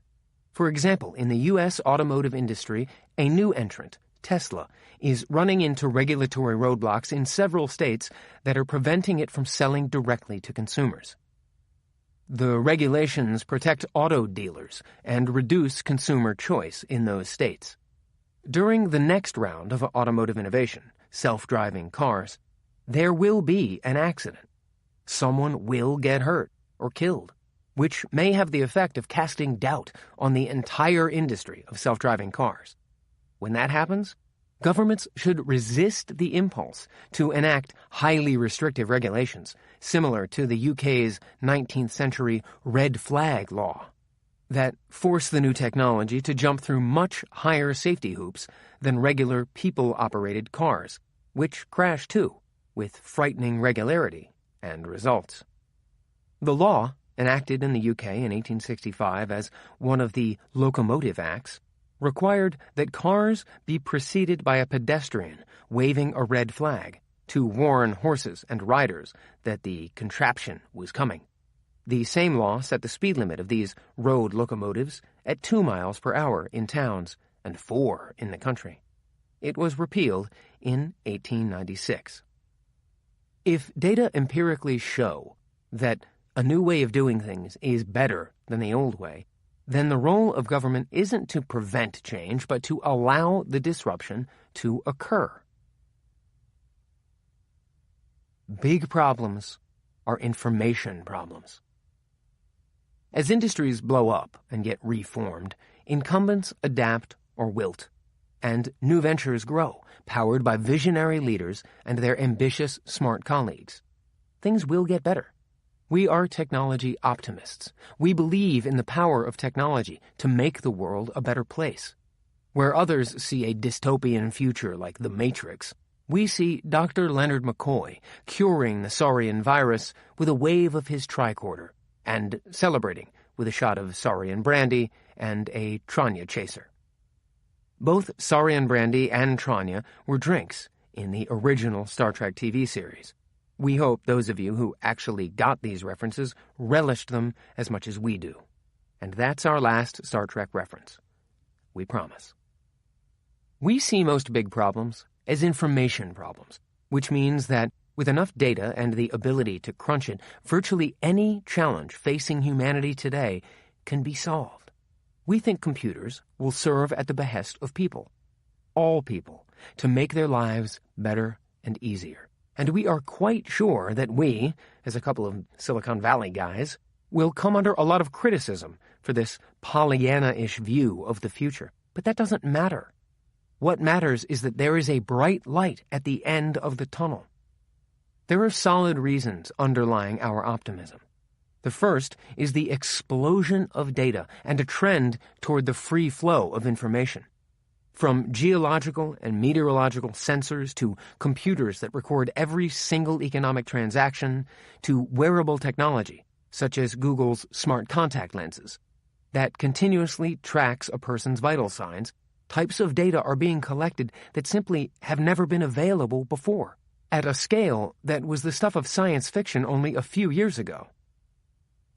For example, in the U.S. automotive industry, a new entrant, Tesla, is running into regulatory roadblocks in several states that are preventing it from selling directly to consumers. The regulations protect auto dealers and reduce consumer choice in those states. During the next round of automotive innovation, self-driving cars, there will be an accident. Someone will get hurt or killed, which may have the effect of casting doubt on the entire industry of self-driving cars. When that happens, governments should resist the impulse to enact highly restrictive regulations, similar to the UK's 19th century red flag law, that force the new technology to jump through much higher safety hoops than regular people-operated cars, which crash too, with frightening regularity and results. The law, enacted in the UK in 1865 as one of the Locomotive Acts, required that cars be preceded by a pedestrian waving a red flag to warn horses and riders that the contraption was coming. The same law set the speed limit of these road locomotives at 2 miles per hour in towns and 4 in the country. It was repealed in 1896. If data empirically show that a new way of doing things is better than the old way, then the role of government isn't to prevent change, but to allow the disruption to occur. Big problems are information problems. As industries blow up and get reformed, incumbents adapt or wilt, and new ventures grow, powered by visionary leaders and their ambitious, smart colleagues. Things will get better. We are technology optimists. We believe in the power of technology to make the world a better place. Where others see a dystopian future like The Matrix, we see Dr. Leonard McCoy curing the saurian virus with a wave of his tricorder and celebrating with a shot of saurian brandy and a Tranya chaser. Both saurian brandy and Tranya were drinks in the original Star Trek TV series. We hope those of you who actually got these references relished them as much as we do. And that's our last Star Trek reference. We promise. We see most big problems as information problems, which means that with enough data and the ability to crunch it, virtually any challenge facing humanity today can be solved. We think computers will serve at the behest of people, all people, to make their lives better and easier. And we are quite sure that we, as a couple of Silicon Valley guys, will come under a lot of criticism for this Pollyanna-ish view of the future. But that doesn't matter. What matters is that there is a bright light at the end of the tunnel. There are solid reasons underlying our optimism. The first is the explosion of data and a trend toward the free flow of information. From geological and meteorological sensors to computers that record every single economic transaction to wearable technology, such as Google's smart contact lenses, that continuously tracks a person's vital signs, types of data are being collected that simply have never been available before, at a scale that was the stuff of science fiction only a few years ago.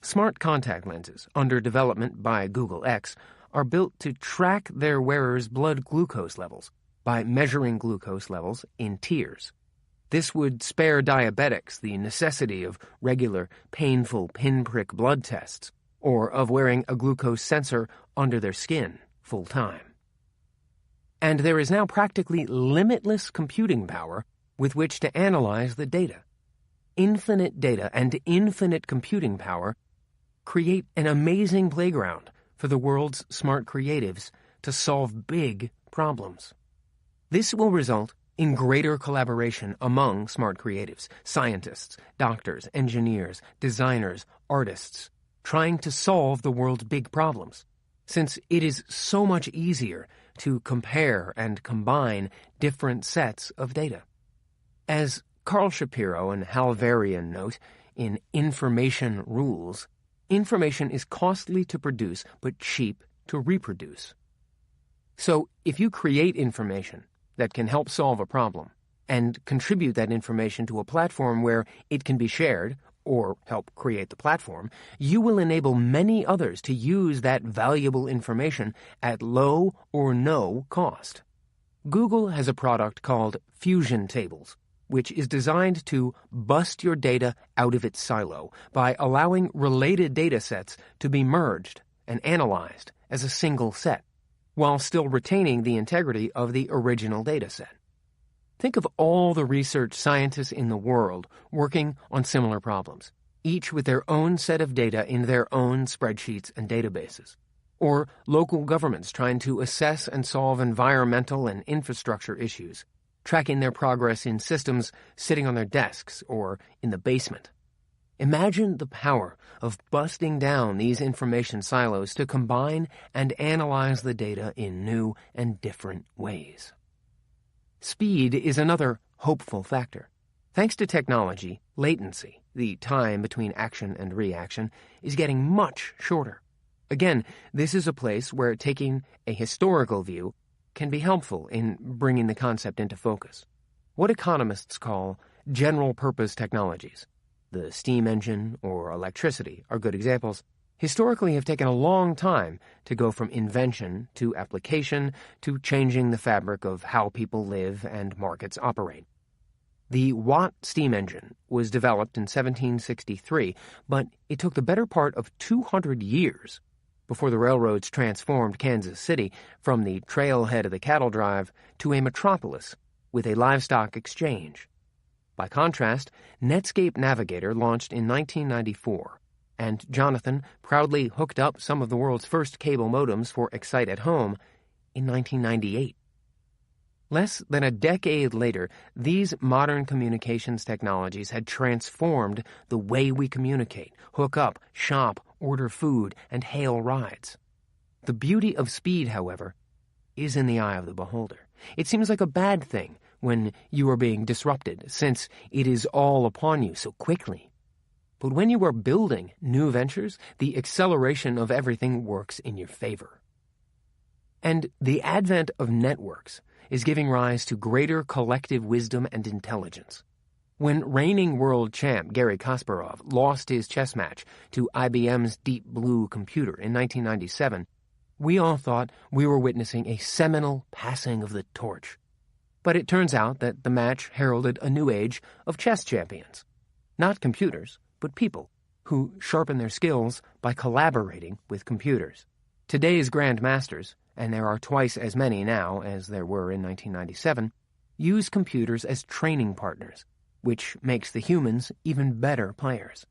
Smart contact lenses, under development by Google X, are built to track their wearers' blood glucose levels by measuring glucose levels in tiers. This would spare diabetics the necessity of regular, painful pinprick blood tests or of wearing a glucose sensor under their skin full time. And there is now practically limitless computing power with which to analyze the data. Infinite data and infinite computing power create an amazing playground for the world's smart creatives to solve big problems. This will result in greater collaboration among smart creatives, scientists, doctors, engineers, designers, artists, trying to solve the world's big problems, since it is so much easier to compare and combine different sets of data. As Carl Shapiro and Hal Varian note in Information Rules, information is costly to produce but cheap to reproduce. So if you create information that can help solve a problem and contribute that information to a platform where it can be shared or help create the platform, you will enable many others to use that valuable information at low or no cost. Google has a product called Fusion Tables, which is designed to bust your data out of its silo by allowing related data sets to be merged and analyzed as a single set, while still retaining the integrity of the original data set. Think of all the research scientists in the world working on similar problems, each with their own set of data in their own spreadsheets and databases. Or local governments trying to assess and solve environmental and infrastructure issues, tracking their progress in systems sitting on their desks or in the basement. Imagine the power of busting down these information silos to combine and analyze the data in new and different ways. Speed is another hopeful factor. Thanks to technology, latency, the time between action and reaction, is getting much shorter. Again, this is a place where taking a historical view can be helpful in bringing the concept into focus. What economists call general-purpose technologies, the steam engine or electricity, are good examples, historically have taken a long time to go from invention to application to changing the fabric of how people live and markets operate. The Watt steam engine was developed in 1763, but it took the better part of 200 years before the railroads transformed Kansas City from the trailhead of the cattle drive to a metropolis with a livestock exchange. By contrast, Netscape Navigator launched in 1994, and Jonathan proudly hooked up some of the world's first cable modems for Excite at Home in 1998. Less than a decade later, these modern communications technologies had transformed the way we communicate, hook up, shop, order food, and hail rides. The beauty of speed, however, is in the eye of the beholder. It seems like a bad thing when you are being disrupted, since it is all upon you so quickly. But when you are building new ventures, the acceleration of everything works in your favor. And the advent of networks is giving rise to greater collective wisdom and intelligence. When reigning world champ Garry Kasparov lost his chess match to IBM's Deep Blue computer in 1997, we all thought we were witnessing a seminal passing of the torch. But it turns out that the match heralded a new age of chess champions. Not computers, but people who sharpen their skills by collaborating with computers. Today's grandmasters, and there are twice as many now as there were in 1997, use computers as training partners, which makes the humans even better players.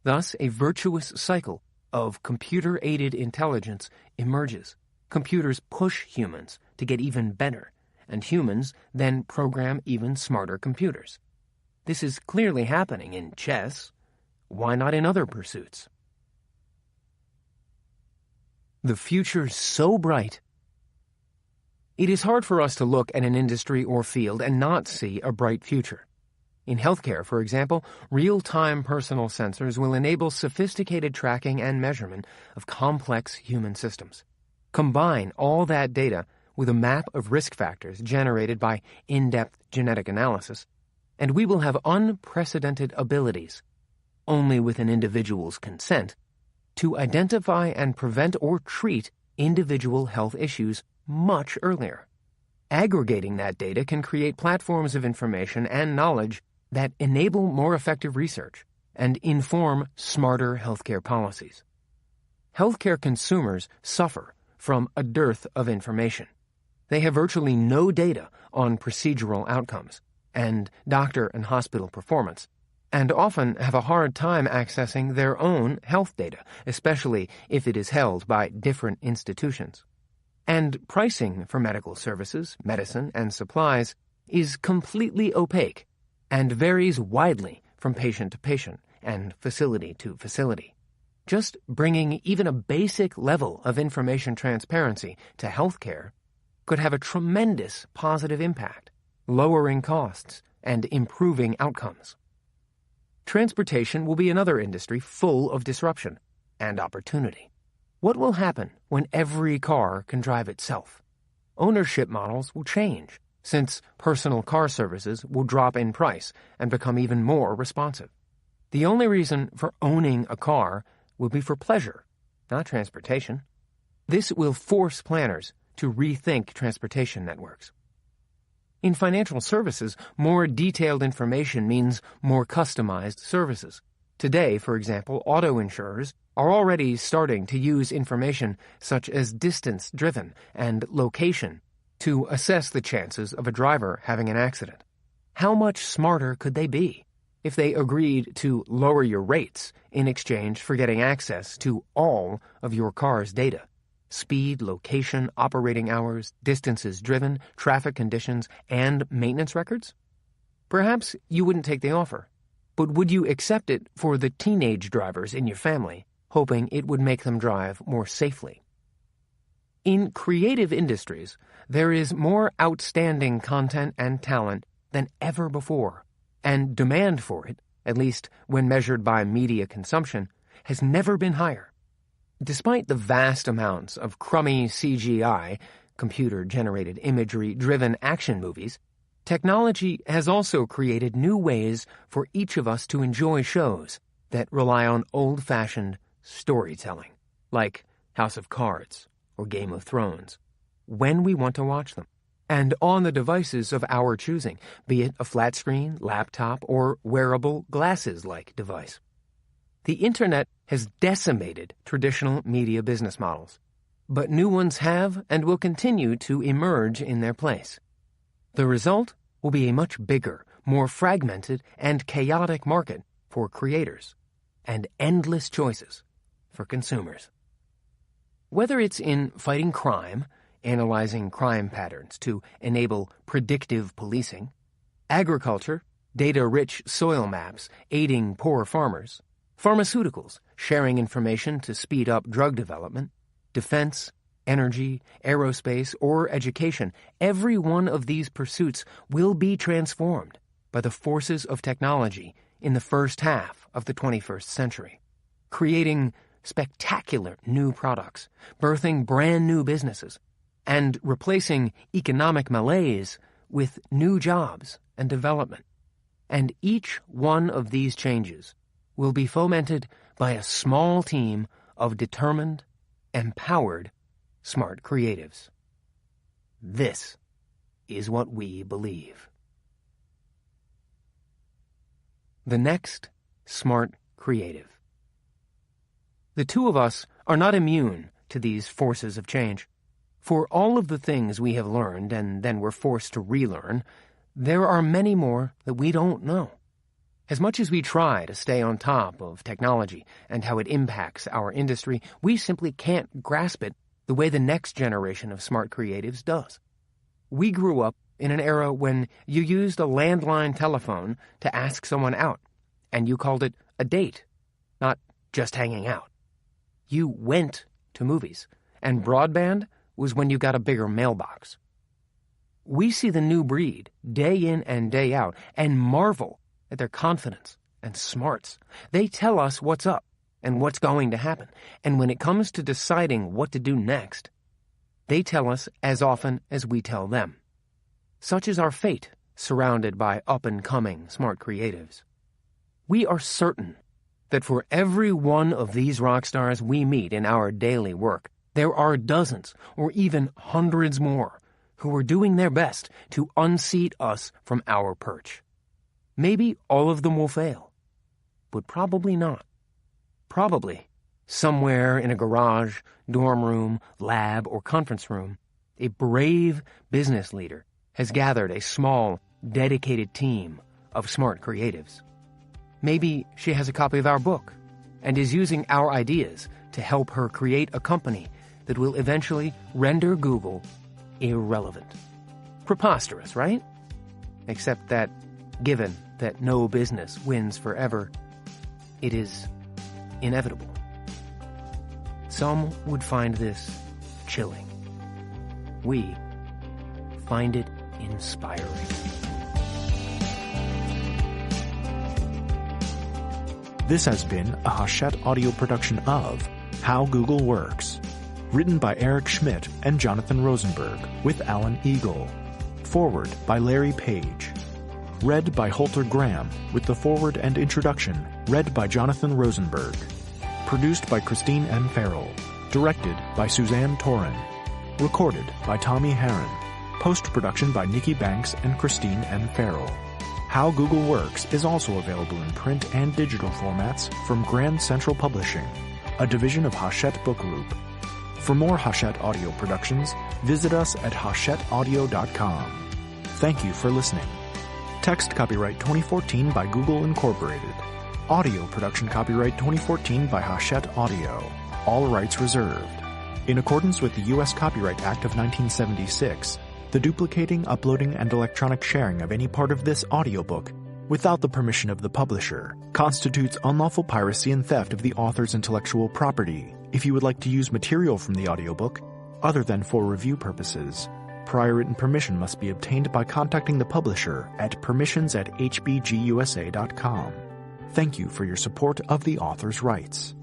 Thus, a virtuous cycle of computer-aided intelligence emerges. Computers push humans to get even better, and humans then program even smarter computers. This is clearly happening in chess. Why not in other pursuits? The future's so bright. It is hard for us to look at an industry or field and not see a bright future. In healthcare, for example, real-time personal sensors will enable sophisticated tracking and measurement of complex human systems. Combine all that data with a map of risk factors generated by in-depth genetic analysis, and we will have unprecedented abilities, only with an individual's consent, to identify and prevent or treat individual health issues much earlier. Aggregating that data can create platforms of information and knowledge that enable more effective research and inform smarter healthcare policies. Healthcare consumers suffer from a dearth of information. They have virtually no data on procedural outcomes and doctor and hospital performance, and often have a hard time accessing their own health data, especially if it is held by different institutions. And pricing for medical services, medicine, and supplies is completely opaque and varies widely from patient to patient and facility to facility. Just bringing even a basic level of information transparency to healthcare could have a tremendous positive impact, lowering costs and improving outcomes. Transportation will be another industry full of disruption and opportunity. What will happen when every car can drive itself? Ownership models will change, since personal car services will drop in price and become even more responsive. The only reason for owning a car will be for pleasure, not transportation. This will force planners to rethink transportation networks. In financial services, more detailed information means more customized services. Today, for example, auto insurers are already starting to use information such as distance driven and location to assess the chances of a driver having an accident. How much smarter could they be if they agreed to lower your rates in exchange for getting access to all of your car's data? Speed, location, operating hours, distances driven, traffic conditions, and maintenance records? Perhaps you wouldn't take the offer, but would you accept it for the teenage drivers in your family, hoping it would make them drive more safely? In creative industries, there is more outstanding content and talent than ever before, and demand for it, at least when measured by media consumption, has never been higher. Despite the vast amounts of crummy CGI, computer-generated imagery-driven action movies, technology has also created new ways for each of us to enjoy shows that rely on old-fashioned storytelling, like House of Cards or Game of Thrones, when we want to watch them, and on the devices of our choosing, be it a flat screen, laptop, or wearable glasses-like device. The Internet has decimated traditional media business models, but new ones have and will continue to emerge in their place. The result will be a much bigger, more fragmented, and chaotic market for creators, and endless choices for consumers. Whether it's in fighting crime, analyzing crime patterns to enable predictive policing, agriculture, data-rich soil maps aiding poor farmers, pharmaceuticals, sharing information to speed up drug development, defense, energy, aerospace, or education, every one of these pursuits will be transformed by the forces of technology in the first half of the 21st century, creating spectacular new products, birthing brand new businesses, and replacing economic malaise with new jobs and development. And each one of these changes will be fomented by a small team of determined, empowered, smart creatives. This is what we believe. The next smart creative. The two of us are not immune to these forces of change. For all of the things we have learned and then were forced to relearn, there are many more that we don't know. As much as we try to stay on top of technology and how it impacts our industry, we simply can't grasp it the way the next generation of smart creatives does. We grew up in an era when you used a landline telephone to ask someone out, and you called it a date, not just hanging out. You went to movies, and broadband was when you got a bigger mailbox. We see the new breed day in and day out and marvel at their confidence and smarts. They tell us what's up and what's going to happen, and when it comes to deciding what to do next, they tell us as often as we tell them. Such is our fate, surrounded by up-and-coming smart creatives. We are certain that for every one of these rock stars we meet in our daily work, there are dozens or even hundreds more who are doing their best to unseat us from our perch. Maybe all of them will fail, but probably not. Probably, somewhere in a garage, dorm room, lab, or conference room, a brave business leader has gathered a small, dedicated team of smart creatives. Maybe she has a copy of our book and is using our ideas to help her create a company that will eventually render Google irrelevant. Preposterous, right? Except that, given that no business wins forever, it is inevitable. Some would find this chilling. We find it inspiring. This has been a Hachette audio production of How Google Works, written by Eric Schmidt and Jonathan Rosenberg, with Alan Eagle. Forward by Larry Page. Read by Holter Graham, with the forward and introduction read by Jonathan Rosenberg. Produced by Christine M. Farrell. Directed by Suzanne Torin. Recorded by Tommy Herron. Post-production by Nikki Banks and Christine M. Farrell. How Google Works is also available in print and digital formats from Grand Central Publishing, a division of Hachette Book Group. For more Hachette audio productions, visit us at hachetteaudio.com. Thank you for listening. Text copyright 2014 by Google Incorporated. Audio production copyright 2014 by Hachette Audio. All rights reserved. In accordance with the U.S. Copyright Act of 1976, the duplicating, uploading, and electronic sharing of any part of this audiobook without the permission of the publisher constitutes unlawful piracy and theft of the author's intellectual property. If you would like to use material from the audiobook, other than for review purposes, prior written permission must be obtained by contacting the publisher at permissions@hbgusa.com. Thank you for your support of the author's rights.